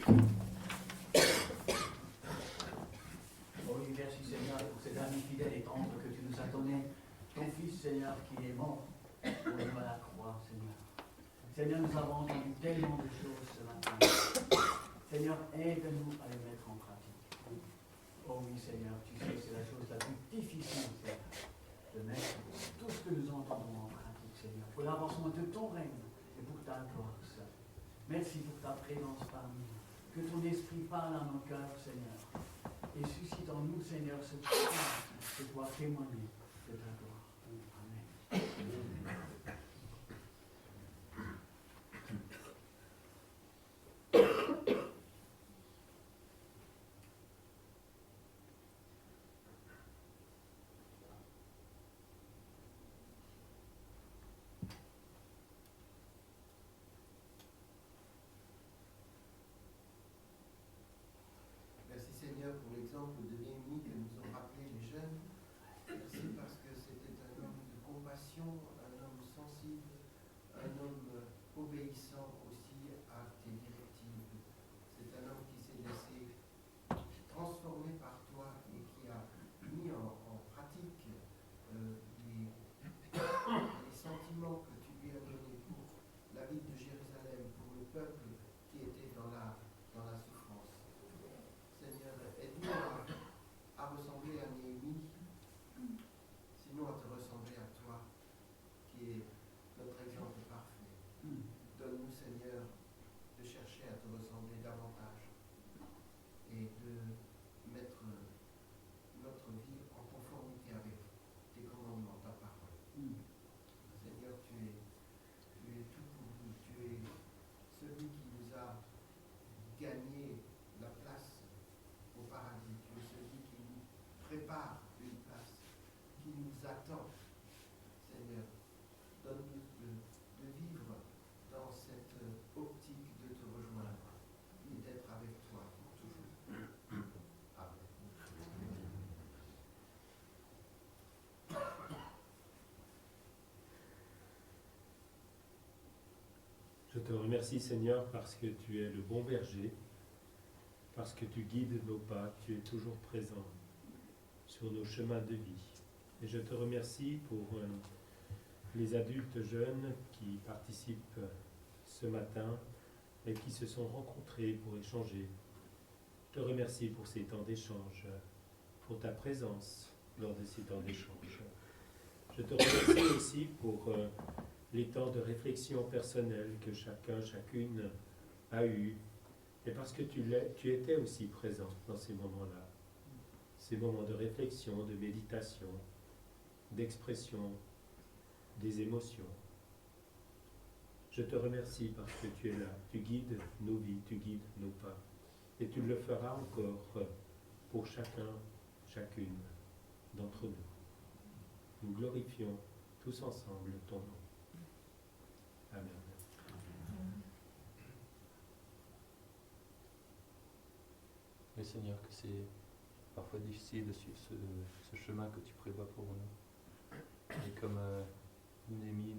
Oui, merci Seigneur pour cet ami fidèle et tendre que tu nous as donné. Ton Fils, Seigneur, qui est mort pour nous à la croix, Seigneur. Seigneur, nous avons entendu tellement de choses ce matin. Seigneur, aide-nous à les mettre en pratique. Oh oui, Seigneur, tu sais, c'est la chose la plus difficile, Seigneur, de mettre tout ce que nous entendons en pratique, Seigneur, pour l'avancement de ton règne et pour ta gloire, Seigneur. Merci pour ta présence parmi nous. Que ton esprit parle à nos cœurs, Seigneur, et suscite en nous, Seigneur, ce courage de pouvoir témoigner de ta gloire. Amen. Merci Seigneur pour l'exemple de Néhémie que nous ont rappelé les jeunes. Merci parce que c'était un homme de compassion, un homme sensible, un homme obéissant aussi à tes directives. C'est un homme qui s'est laissé transformer par toi et qui a mis en pratique les sentiments que tu lui as donnés pour la ville de Jérusalem, pour le peuple qui était dans la souffrance. Seigneur, aide-nous à ressembler à Néhémie, sinon à te ressembler à toi, qui est notre exemple parfait. Donne-nous, Seigneur, de chercher à te ressembler davantage et de mettre notre vie en conformité avec tes commandements, ta parole. Seigneur, tu es tout pour nous. Tu es celui qui nous a gagné la place au paradis. Tu es celui qui nous prépare une place, qui nous attend. Seigneur, donne-nous de vivre dans cette optique de te rejoindre et d'être avec toi pour toujours. Amen. Je te remercie Seigneur parce que tu es le bon berger, parce que tu guides nos pas, tu es toujours présent sur nos chemins de vie. Et je te remercie pour les adultes jeunes qui participent ce matin et qui se sont rencontrés pour échanger. Je te remercie pour ces temps d'échange, pour ta présence lors de ces temps d'échange. Je te remercie aussi pour les temps de réflexion personnelle que chacun, chacune a eu, et parce que tu étais aussi présent dans ces moments-là, ces moments de réflexion, de méditation, d'expression des émotions. Je te remercie parce que tu es là, tu guides nos vies, tu guides nos pas, et tu le feras encore pour chacun, chacune d'entre nous. Nous glorifions tous ensemble ton nom. Amen. Mais Seigneur, que c'est parfois difficile de suivre ce chemin que tu prévois pour nous. Et comme Néhémie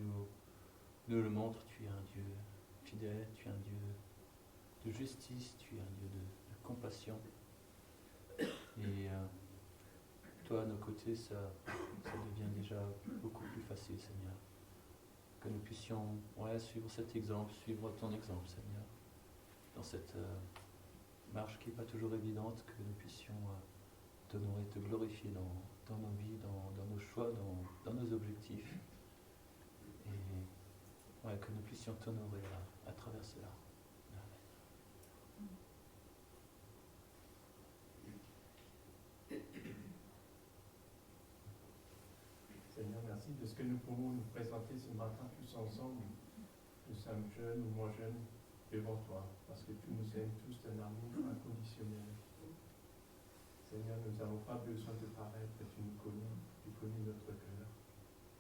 nous le montre, tu es un Dieu fidèle, tu es un Dieu de justice, tu es un Dieu de compassion. Et toi, à nos côtés, ça devient déjà beaucoup plus facile, Seigneur. Que nous puissions suivre cet exemple, suivre ton exemple, Seigneur, dans cette marche qui n'est pas toujours évidente, que nous puissions t'honorer, te glorifier dans nos vies, dans nos choix, dans nos objectifs, et que nous puissions t'honorer à travers cela. Seigneur, merci de ce que nous pouvons nous présenter ce matin tous ensemble. Nous sommes jeunes ou moins jeunes devant toi, parce que tu nous aimes tous d'un amour inconditionnel. Seigneur, nous n'avons pas besoin de paraître, tu nous connais, tu connais notre cœur,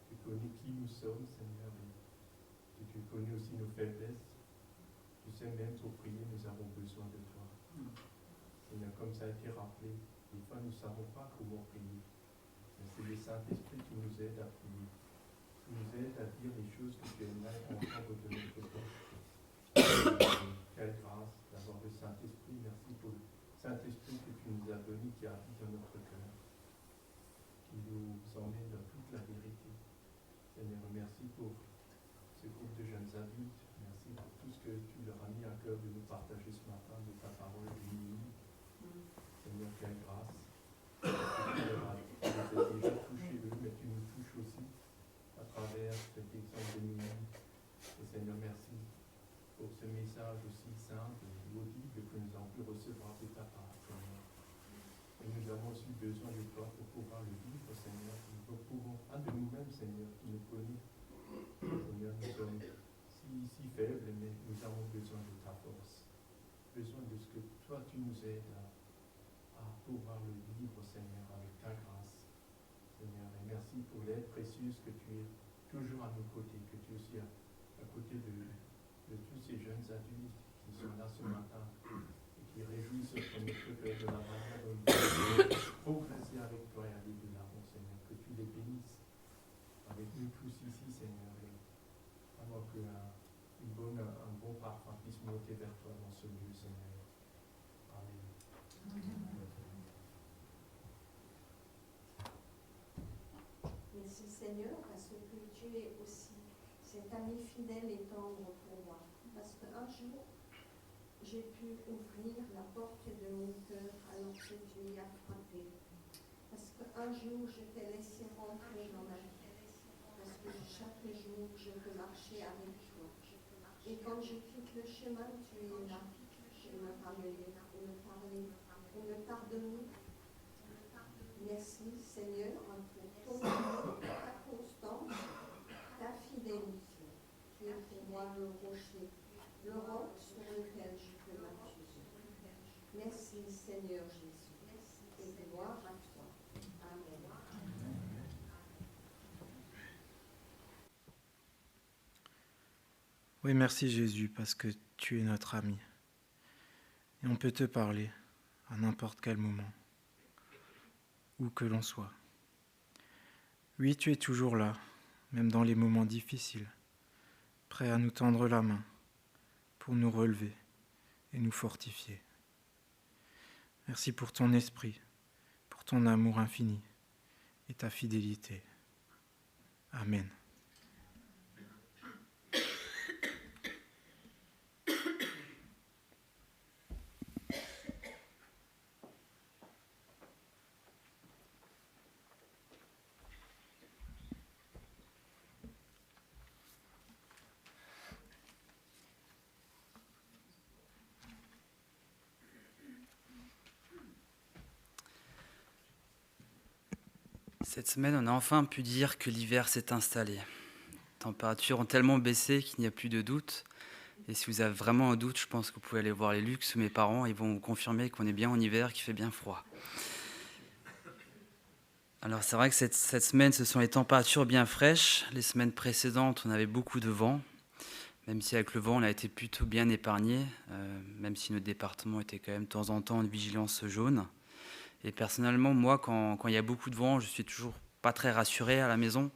tu connais qui nous sommes, Seigneur, et tu connais aussi nos faiblesses. Tu sais même pour prier, nous avons besoin de toi. Seigneur, comme ça a été rappelé, des fois nous ne savons pas comment prier. Mais c'est le Saint-Esprit qui nous aide à prier, qui nous aide à dire les choses que tu aimerais entendre de notre bouche. Quelle grâce d'avoir le Saint-Esprit qui habite dans notre cœur, qui nous emmène dans toute la vérité. Seigneur, merci pour ce groupe de jeunes adultes. Merci pour tout ce que tu leur as mis à cœur de nous partager ce matin, de ta parole bénie. Seigneur, quelle grâce. Tu les as déjà touchés eux, mais tu nous touches aussi à travers cet exemple de nous-mêmes. Et Seigneur, merci pour ce message aussi simple et audible que nous avons pu recevoir de ta part, Seigneur. Et nous avons aussi besoin de toi pour pouvoir le vivre, Seigneur. Nous pouvons, un de nous-mêmes, Seigneur, qui nous connaît. Seigneur, nous sommes si faibles, mais nous avons besoin de ta force. Besoin de ce que toi, tu nous aides à pouvoir le vivre, Seigneur, avec ta grâce. Seigneur, et merci pour l'aide précieuse que tu es toujours à nos côtés, que tu es aussi à côté de tous ces jeunes adultes qui sont là ce matin et qui réjouissent notre cœur de la manière dont ils peuvent progresser avec toi et aller de l'avant, Seigneur. Que tu les bénisses avec nous tous ici, Seigneur, et vraiment un bon parfum puisse monter vers toi dans ce lieu, Seigneur. Amen. Merci Seigneur, parce que tu es aussi cet ami fidèle et tendre pour moi. Parce qu'un jour, j'ai pu ouvrir la porte de mon cœur alors que tu y as frappé. Parce qu'un jour, je t'ai laissé rentrer dans ma vie. Parce que chaque jour, je peux marcher avec toi. Et quand je quitte le chemin, tu es là pour me ramener, pour me parler, pour me pardonner. Merci Seigneur pour ton amour, ta constance, ta fidélité. Tu es pour moi le rocher, le roc sur lequel je peux m'appuyer. Merci Seigneur Jésus, et gloire à toi. Amen. Oui, merci Jésus, parce que tu es notre ami. Et on peut te parler à n'importe quel moment, où que l'on soit. Oui, tu es toujours là, même dans les moments difficiles, prêt à nous tendre la main pour nous relever et nous fortifier. Merci pour ton esprit, pour ton amour infini et ta fidélité. Amen. Cette semaine, on a enfin pu dire que l'hiver s'est installé. Les températures ont tellement baissé qu'il n'y a plus de doute. Et si vous avez vraiment un doute, je pense que vous pouvez aller voir les Luxe, mes parents, ils vont vous confirmer qu'on est bien en hiver, qu'il fait bien froid. Alors c'est vrai que cette semaine, ce sont les températures bien fraîches. Les semaines précédentes, on avait beaucoup de vent. Même si avec le vent, on a été plutôt bien épargné, même si notre département était quand même de temps en temps en vigilance jaune. Et personnellement, moi, quand il y a beaucoup de vent, je suis toujours pas très rassuré à la maison,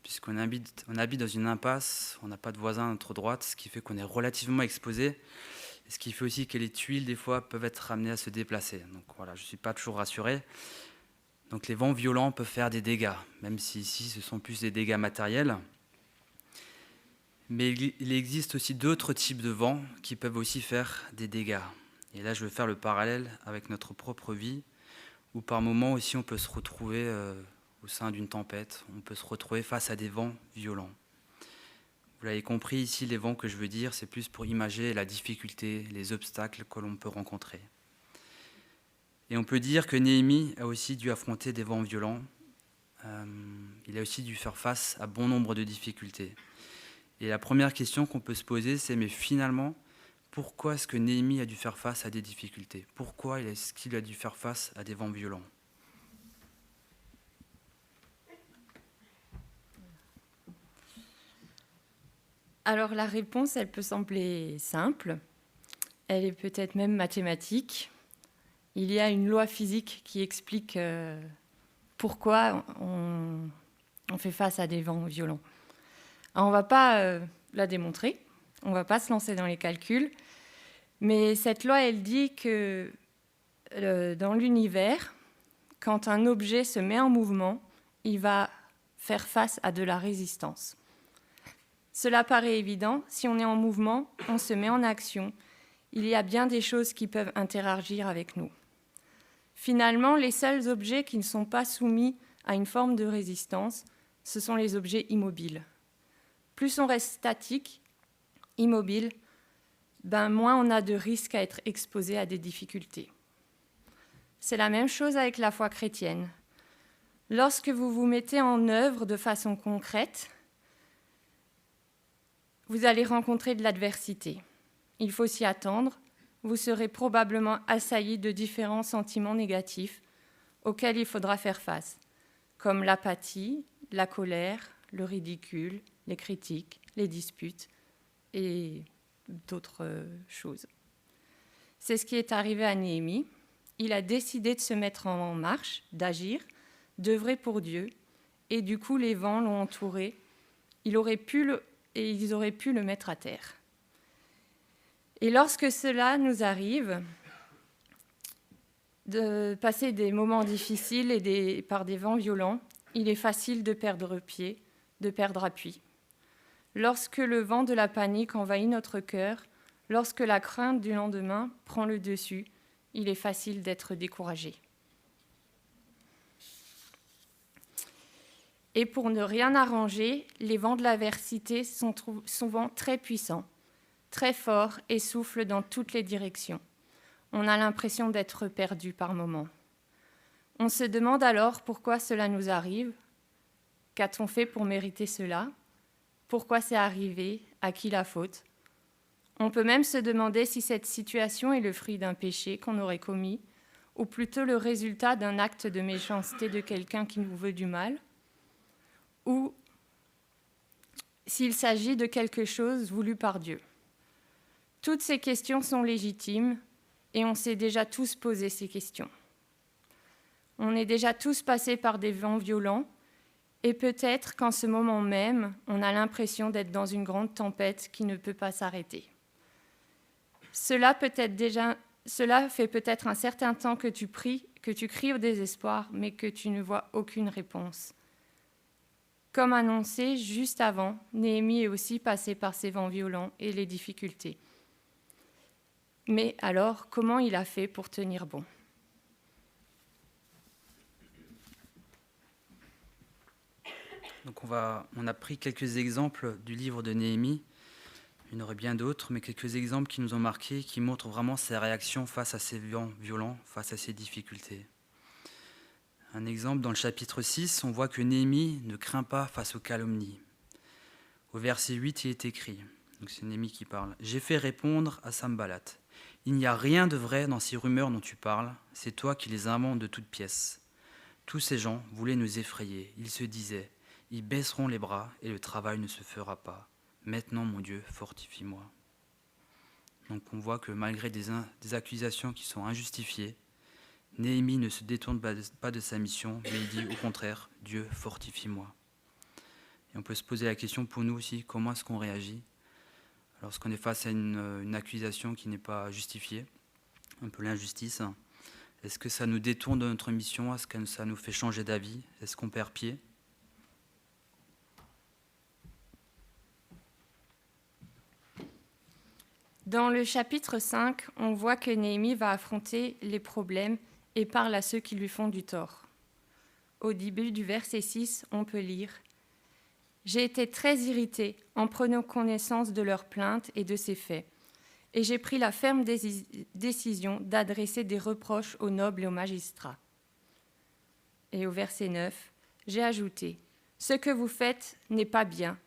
puisqu'on habite dans une impasse, on n'a pas de voisins à notre droite, ce qui fait qu'on est relativement exposé, et ce qui fait aussi que les tuiles, des fois, peuvent être amenées à se déplacer. Donc voilà, je ne suis pas toujours rassuré. Donc les vents violents peuvent faire des dégâts, même si ici, ce sont plus des dégâts matériels. Mais il existe aussi d'autres types de vents qui peuvent aussi faire des dégâts. Et là, je vais faire le parallèle avec notre propre vie, où par moments aussi on peut se retrouver au sein d'une tempête, on peut se retrouver face à des vents violents. Vous l'avez compris, ici les vents que je veux dire, c'est plus pour imager la difficulté, les obstacles que l'on peut rencontrer. Et on peut dire que Néhémie a aussi dû affronter des vents violents, il a aussi dû faire face à bon nombre de difficultés. Et la première question qu'on peut se poser, c'est mais finalement, pourquoi est-ce que Néhémie a dû faire face à des difficultés? Pourquoi est-ce qu'il a dû faire face à des vents violents? Alors la réponse, elle peut sembler simple. Elle est peut-être même mathématique. Il y a une loi physique qui explique pourquoi on fait face à des vents violents. Alors, on ne va pas la démontrer, on ne va pas se lancer dans les calculs, mais cette loi, elle dit que dans l'univers, quand un objet se met en mouvement, il va faire face à de la résistance. Cela paraît évident, si on est en mouvement, on se met en action, il y a bien des choses qui peuvent interagir avec nous. Finalement, les seuls objets qui ne sont pas soumis à une forme de résistance, ce sont les objets immobiles. Plus on reste statique, immobile, moins on a de risques à être exposé à des difficultés. C'est la même chose avec la foi chrétienne. Lorsque vous vous mettez en œuvre de façon concrète, vous allez rencontrer de l'adversité. Il faut s'y attendre. Vous serez probablement assailli de différents sentiments négatifs auxquels il faudra faire face, comme l'apathie, la colère, le ridicule, les critiques, les disputes et d'autres choses. C'est ce qui est arrivé à Néhémie. Il a décidé de se mettre en marche, d'agir, d'œuvrer pour Dieu, et du coup les vents l'ont entouré. Ils auraient pu le mettre à terre. Et lorsque cela nous arrive, de passer des moments difficiles et par des vents violents, il est facile de perdre pied, de perdre appui. Lorsque le vent de la panique envahit notre cœur, lorsque la crainte du lendemain prend le dessus, il est facile d'être découragé. Et pour ne rien arranger, les vents de l'adversité sont souvent très puissants, très forts et soufflent dans toutes les directions. On a l'impression d'être perdu par moments. On se demande alors pourquoi cela nous arrive. Qu'a-t-on fait pour mériter cela ? Pourquoi c'est arrivé ? À qui la faute ? On peut même se demander si cette situation est le fruit d'un péché qu'on aurait commis, ou plutôt le résultat d'un acte de méchanceté de quelqu'un qui nous veut du mal, ou s'il s'agit de quelque chose voulu par Dieu. Toutes ces questions sont légitimes et on s'est déjà tous posé ces questions. On est déjà tous passés par des vents violents et peut-être qu'en ce moment même, on a l'impression d'être dans une grande tempête qui ne peut pas s'arrêter. Cela fait peut-être un certain temps que tu pries, que tu cries au désespoir, mais que tu ne vois aucune réponse. Comme annoncé juste avant, Néhémie est aussi passé par ces vents violents et les difficultés. Mais alors, comment il a fait pour tenir bon ? Donc on a pris quelques exemples du livre de Néhémie. Il y en aurait bien d'autres, mais quelques exemples qui nous ont marqués, qui montrent vraiment ses réactions face à ces vents violents, face à ces difficultés. Un exemple, dans le chapitre 6, on voit que Néhémie ne craint pas face aux calomnies. Au verset 8, il est écrit, donc c'est Néhémie qui parle, « J'ai fait répondre à Sanballat. Il n'y a rien de vrai dans ces rumeurs dont tu parles, c'est toi qui les inventes de toutes pièces. Tous ces gens voulaient nous effrayer. Ils se disaient, ils baisseront les bras et le travail ne se fera pas. Maintenant, mon Dieu, fortifie-moi. » Donc on voit que malgré des accusations qui sont injustifiées, Néhémie ne se détourne pas de sa mission, mais il dit au contraire, Dieu, fortifie-moi. Et on peut se poser la question pour nous aussi, comment est-ce qu'on réagit lorsqu'on est face à une accusation qui n'est pas justifiée, un peu l'injustice. Est-ce que ça nous détourne de notre mission ? Est-ce que ça nous fait changer d'avis ? Est-ce qu'on perd pied ? Dans le chapitre 5, on voit que Néhémie va affronter les problèmes et parle à ceux qui lui font du tort. Au début du verset 6, on peut lire « J'ai été très irrité en prenant connaissance de leurs plaintes et de ces faits, et j'ai pris la ferme décision d'adresser des reproches aux nobles et aux magistrats. » Et au verset 9, j'ai ajouté « Ce que vous faites n'est pas bien.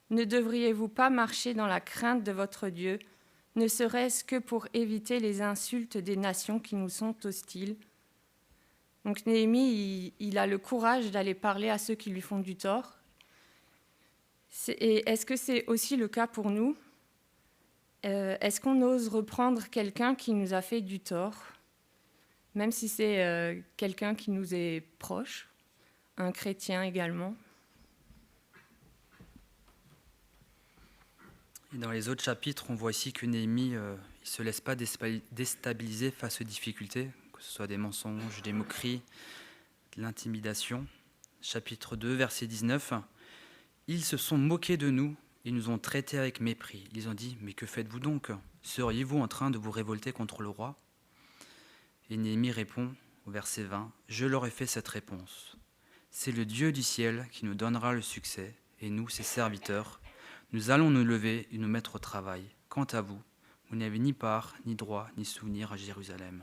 Ne devriez-vous pas marcher dans la crainte de votre Dieu, ne serait-ce que pour éviter les insultes des nations qui nous sont hostiles ?» Donc Néhémie, il a le courage d'aller parler à ceux qui lui font du tort. Et est-ce que c'est aussi le cas pour nous ? Est-ce qu'on ose reprendre quelqu'un qui nous a fait du tort, même si c'est quelqu'un qui nous est proche, un chrétien également ? Et dans les autres chapitres, on voit aussi que Néhémie ne se laisse pas déstabiliser face aux difficultés, que ce soit des mensonges, des moqueries, l'intimidation. Chapitre 2, verset 19. Ils se sont moqués de nous et nous ont traités avec mépris. Ils ont dit, mais que faites-vous donc? Seriez-vous en train de vous révolter contre le roi? Et Néhémie répond au verset 20, je leur ai fait cette réponse. C'est le Dieu du ciel qui nous donnera le succès, et nous, ses serviteurs, nous allons nous lever et nous mettre au travail. Quant à vous, vous n'avez ni part, ni droit, ni souvenir à Jérusalem.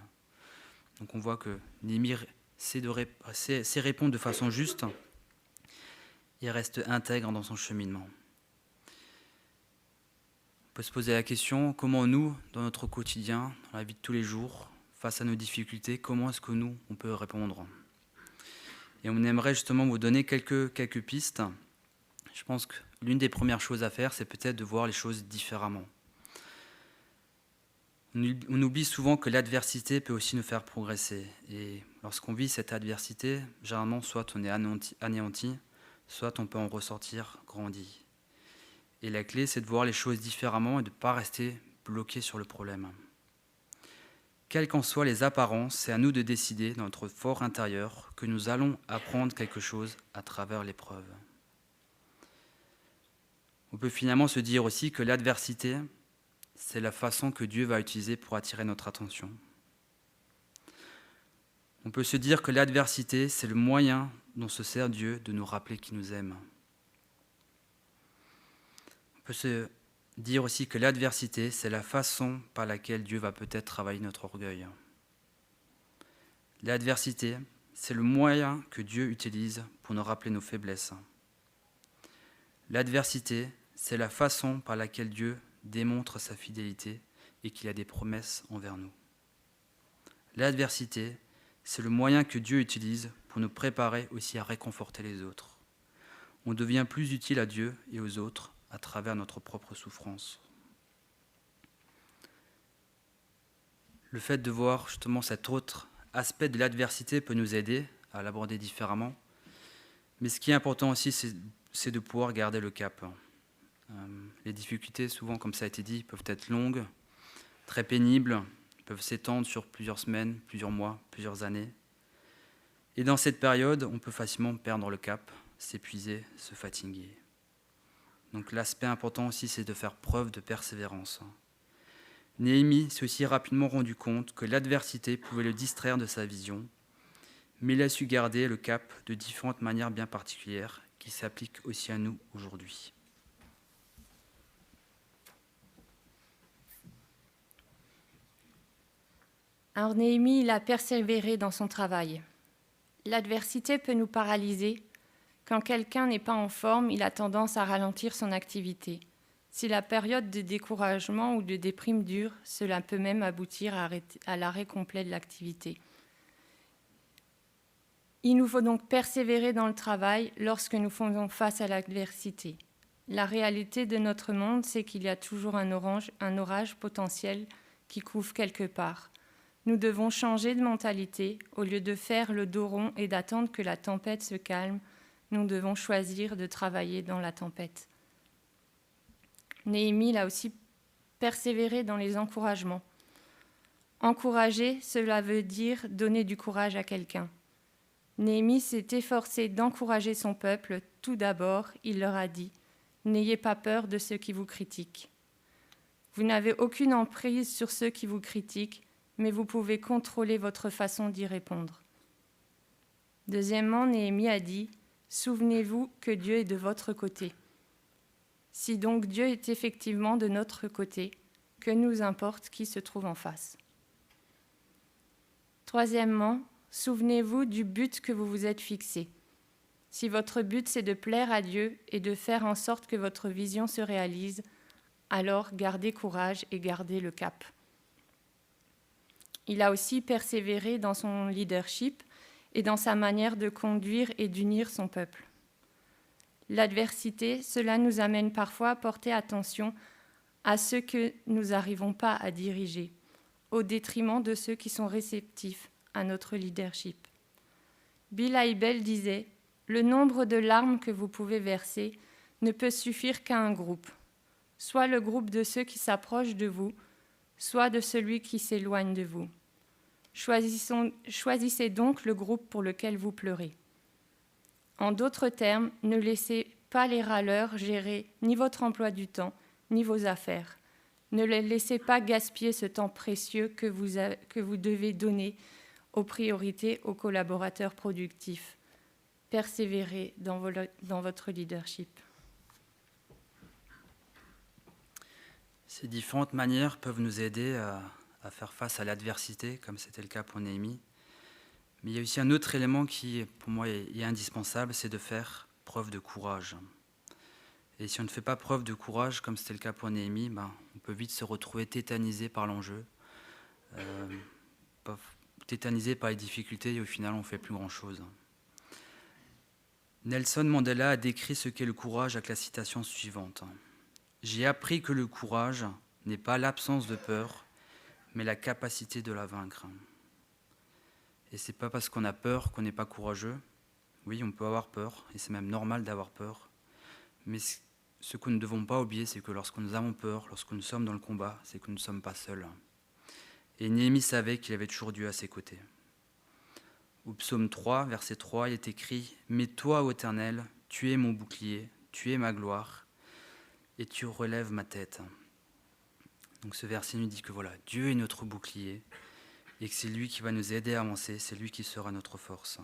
Donc on voit que Néhémie sait répondre de façon juste et reste intègre dans son cheminement. On peut se poser la question, comment nous, dans notre quotidien, dans la vie de tous les jours, face à nos difficultés, comment est-ce que nous, on peut répondre? Et on aimerait justement vous donner quelques pistes. Je pense que l'une des premières choses à faire, c'est peut-être de voir les choses différemment. On oublie souvent que l'adversité peut aussi nous faire progresser. Et lorsqu'on vit cette adversité, généralement, soit on est anéanti, soit on peut en ressortir grandi. Et la clé, c'est de voir les choses différemment et de ne pas rester bloqué sur le problème. Quelles qu'en soient les apparences, c'est à nous de décider dans notre fort intérieur que nous allons apprendre quelque chose à travers l'épreuve. On peut finalement se dire aussi que l'adversité, c'est la façon que Dieu va utiliser pour attirer notre attention. On peut se dire que l'adversité, c'est le moyen dont se sert Dieu de nous rappeler qu'il nous aime. On peut se dire aussi que l'adversité, c'est la façon par laquelle Dieu va peut-être travailler notre orgueil. L'adversité, c'est le moyen que Dieu utilise pour nous rappeler nos faiblesses. L'adversité, c'est la façon par laquelle Dieu démontre sa fidélité et qu'il a des promesses envers nous. L'adversité, c'est le moyen que Dieu utilise pour nous préparer aussi à réconforter les autres. On devient plus utile à Dieu et aux autres à travers notre propre souffrance. Le fait de voir justement cet autre aspect de l'adversité peut nous aider à l'aborder différemment. Mais ce qui est important aussi, c'est de pouvoir garder le cap. Les difficultés, souvent, comme ça a été dit, peuvent être longues, très pénibles, peuvent s'étendre sur plusieurs semaines, plusieurs mois, plusieurs années. Et dans cette période, on peut facilement perdre le cap, s'épuiser, se fatiguer. Donc l'aspect important aussi, c'est de faire preuve de persévérance. Néhémie s'est aussi rapidement rendu compte que l'adversité pouvait le distraire de sa vision, mais il a su garder le cap de différentes manières bien particulières qui s'appliquent aussi à nous aujourd'hui. Alors Néhémie, il a persévéré dans son travail. L'adversité peut nous paralyser. Quand quelqu'un n'est pas en forme, il a tendance à ralentir son activité. Si la période de découragement ou de déprime dure, cela peut même aboutir à l'arrêt complet de l'activité. Il nous faut donc persévérer dans le travail lorsque nous faisons face à l'adversité. La réalité de notre monde, c'est qu'il y a toujours un orage potentiel qui couvre quelque part. Nous devons changer de mentalité. Au lieu de faire le dos rond et d'attendre que la tempête se calme, nous devons choisir de travailler dans la tempête. Néhémie a aussi persévéré dans les encouragements. Encourager, cela veut dire donner du courage à quelqu'un. Néhémie s'est efforcé d'encourager son peuple. Tout d'abord, il leur a dit « N'ayez pas peur de ceux qui vous critiquent. Vous n'avez aucune emprise sur ceux qui vous critiquent, mais vous pouvez contrôler votre façon d'y répondre. » Deuxièmement, Néhémie a dit « Souvenez-vous que Dieu est de votre côté. » Si donc Dieu est effectivement de notre côté, que nous importe qui se trouve en face. Troisièmement, souvenez-vous du but que vous vous êtes fixé. Si votre but c'est de plaire à Dieu et de faire en sorte que votre vision se réalise, alors gardez courage et gardez le cap. Il a aussi persévéré dans son leadership et dans sa manière de conduire et d'unir son peuple. L'adversité, cela nous amène parfois à porter attention à ceux que nous n'arrivons pas à diriger, au détriment de ceux qui sont réceptifs à notre leadership. Bill Hybels disait « Le nombre de larmes que vous pouvez verser ne peut suffire qu'à un groupe, soit le groupe de ceux qui s'approchent de vous, soit de celui qui s'éloigne de vous. Choisissez donc le groupe pour lequel vous pleurez. En d'autres termes, ne laissez pas les râleurs gérer ni votre emploi du temps, ni vos affaires. Ne les laissez pas gaspiller ce temps précieux que vous devez donner aux priorités aux collaborateurs productifs. Persévérez dans votre leadership. Ces différentes manières peuvent nous aider à faire face à l'adversité, comme c'était le cas pour Néhémie. Mais il y a aussi un autre élément qui, pour moi, est indispensable, c'est de faire preuve de courage. Et si on ne fait pas preuve de courage, comme c'était le cas pour Néhémie, on peut vite se retrouver tétanisé par l'enjeu, tétanisé par les difficultés, et au final, on ne fait plus grand-chose. Nelson Mandela a décrit ce qu'est le courage avec la citation suivante. « J'ai appris que le courage n'est pas l'absence de peur, mais la capacité de la vaincre. » Et c'est pas parce qu'on a peur qu'on n'est pas courageux. Oui, on peut avoir peur, et c'est même normal d'avoir peur. Mais ce que nous ne devons pas oublier, c'est que lorsque nous avons peur, lorsque nous sommes dans le combat, c'est que nous ne sommes pas seuls. Et Néhémie savait qu'il avait toujours Dieu à ses côtés. Au psaume 3, verset 3, il est écrit « Mais toi, ô Éternel, tu es mon bouclier, tu es ma gloire, et tu relèves ma tête. » Donc ce verset nous dit que voilà, Dieu est notre bouclier, et que c'est lui qui va nous aider à avancer, c'est lui qui sera notre force.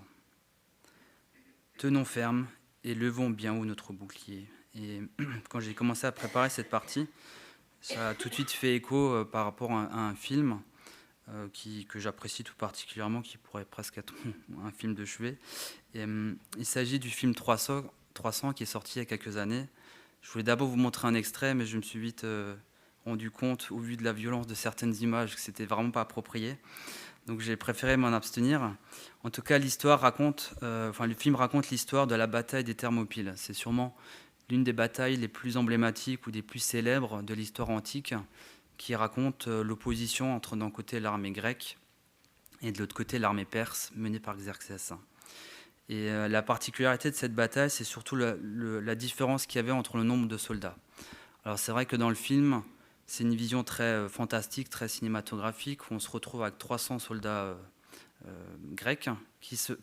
Tenons ferme et levons bien haut notre bouclier. Et quand j'ai commencé à préparer cette partie, ça a tout de suite fait écho par rapport à un film que j'apprécie tout particulièrement, qui pourrait presque être un film de chevet. Et, il s'agit du film 300 qui est sorti il y a quelques années. Je voulais d'abord vous montrer un extrait, mais je me suis vite rendu compte, au vu de la violence de certaines images, que c'était vraiment pas approprié. Donc j'ai préféré m'en abstenir. En tout cas, le film raconte l'histoire de la bataille des Thermopyles. C'est sûrement l'une des batailles les plus emblématiques ou des plus célèbres de l'histoire antique, qui raconte l'opposition entre d'un côté l'armée grecque et de l'autre côté l'armée perse menée par Xerxès. Et la particularité de cette bataille, c'est surtout la différence qu'il y avait entre le nombre de soldats. Alors c'est vrai que dans le film, c'est une vision très fantastique, très cinématographique, où on se retrouve avec 300 soldats grecs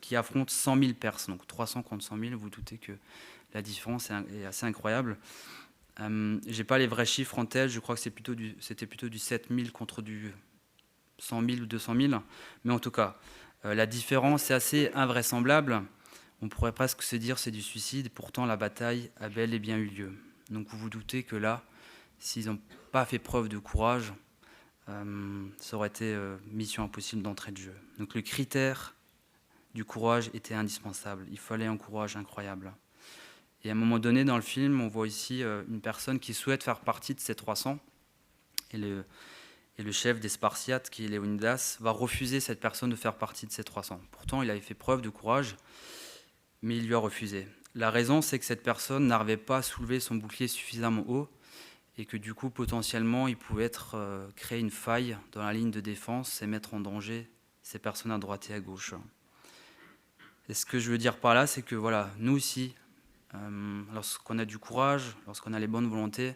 qui affrontent 100 000 Perses. Donc 300 contre 100 000, vous doutez que la différence est assez incroyable. Je n'ai pas les vrais chiffres en tête, je crois que c'était plutôt du 7 000 contre du 100 000 ou 200 000. Mais en tout cas, la différence est assez invraisemblable. On pourrait presque se dire c'est du suicide, pourtant la bataille a bel et bien eu lieu. Donc vous vous doutez que là, s'ils n'ont pas fait preuve de courage, ça aurait été mission impossible d'entrée de jeu. Donc le critère du courage était indispensable. Il fallait un courage incroyable. Et à un moment donné, dans le film, on voit ici une personne qui souhaite faire partie de ces 300. Et le chef des Spartiates, qui est Léonidas, va refuser cette personne de faire partie de ces 300. Pourtant, il avait fait preuve de courage, mais il lui a refusé. La raison, c'est que cette personne n'arrivait pas à soulever son bouclier suffisamment haut, et que du coup, potentiellement, il pouvait créer une faille dans la ligne de défense et mettre en danger ces personnes à droite et à gauche. Et ce que je veux dire par là, c'est que voilà, nous aussi, lorsqu'on a du courage, lorsqu'on a les bonnes volontés,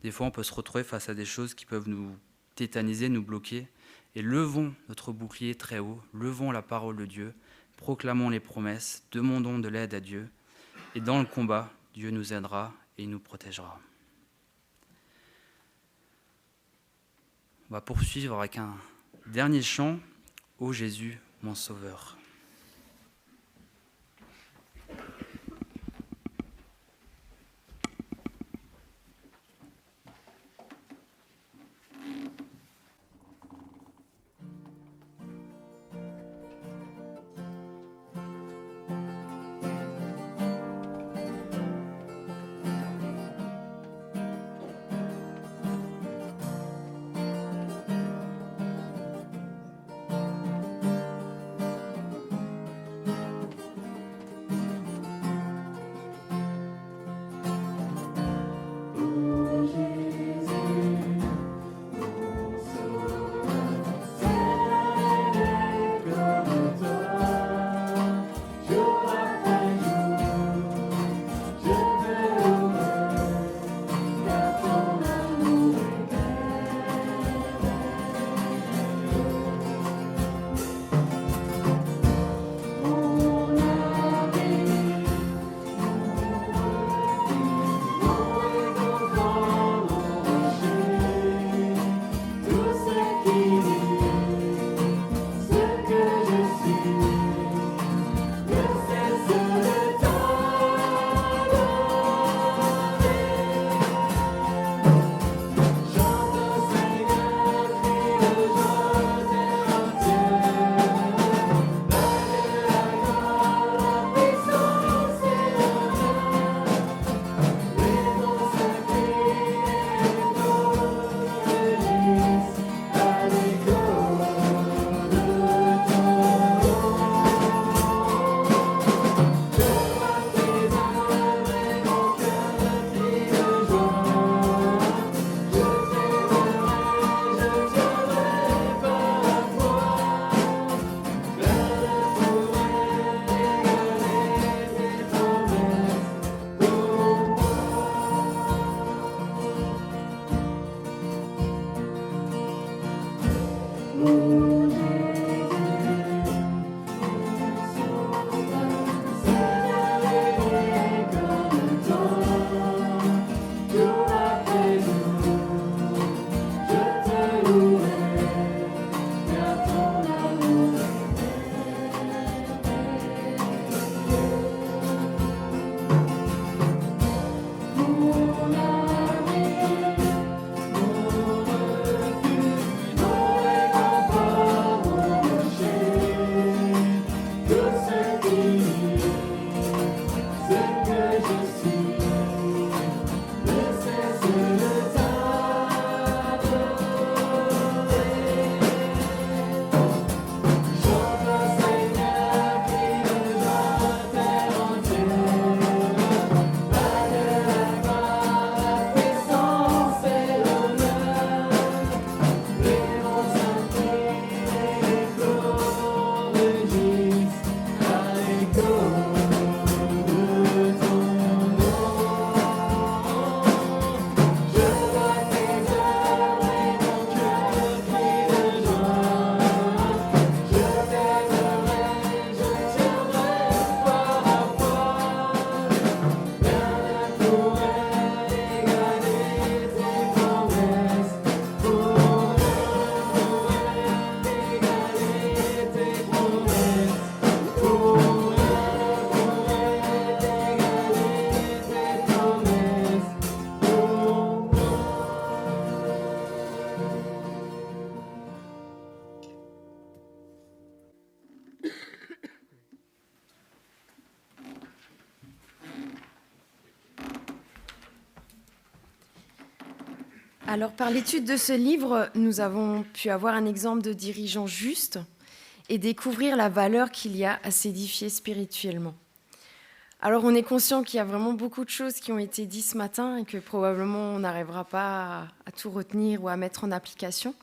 des fois on peut se retrouver face à des choses qui peuvent nous tétaniser, nous bloquer. Et levons notre bouclier très haut, levons la parole de Dieu, proclamons les promesses, demandons de l'aide à Dieu. Et dans le combat, Dieu nous aidera et il nous protégera. On va poursuivre avec un dernier chant, « Ô Jésus, mon Sauveur ». Alors, par l'étude de ce livre, nous avons pu avoir un exemple de dirigeant juste et découvrir la valeur qu'il y a à s'édifier spirituellement. Alors, on est conscient qu'il y a vraiment beaucoup de choses qui ont été dites ce matin et que probablement on n'arrivera pas à tout retenir ou à mettre en application.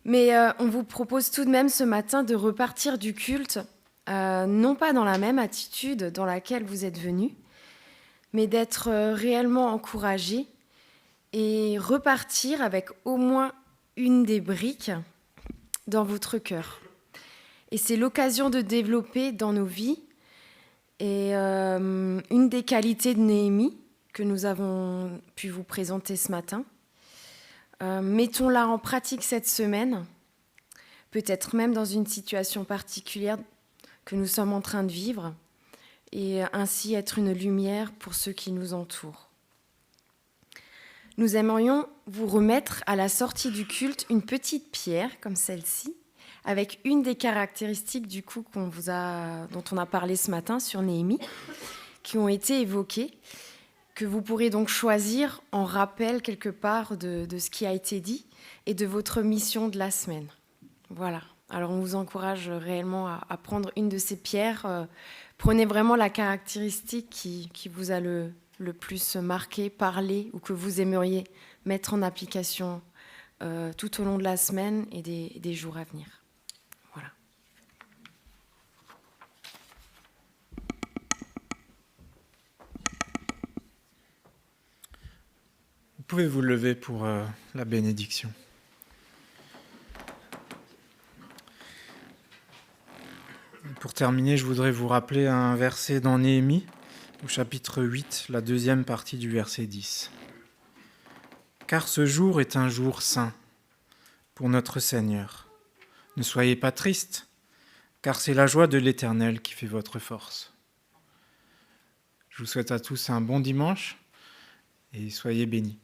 Mais on vous propose tout de même ce matin de repartir du culte, non pas dans la même attitude dans laquelle vous êtes venus, mais d'être réellement encouragés et repartir avec au moins une des briques dans votre cœur. Et c'est l'occasion de développer dans nos vies et une des qualités de Néhémie que nous avons pu vous présenter ce matin. Mettons-la en pratique cette semaine, peut-être même dans une situation particulière que nous sommes en train de vivre, et ainsi être une lumière pour ceux qui nous entourent. Nous aimerions vous remettre à la sortie du culte une petite pierre comme celle-ci, avec une des caractéristiques du coup dont on a parlé ce matin sur Néhémie, qui ont été évoquées, que vous pourrez donc choisir en rappel quelque part de ce qui a été dit et de votre mission de la semaine. Voilà. Alors on vous encourage réellement à prendre une de ces pierres. Prenez vraiment la caractéristique qui vous a le plus marqué, parlé, ou que vous aimeriez mettre en application tout au long de la semaine et des jours à venir. Voilà. Vous pouvez vous lever pour la bénédiction. Pour terminer, je voudrais vous rappeler un verset dans Néhémie, au chapitre 8, la deuxième partie du verset 10. « Car ce jour est un jour saint pour notre Seigneur. Ne soyez pas tristes, car c'est la joie de l'Éternel qui fait votre force. » Je vous souhaite à tous un bon dimanche et soyez bénis.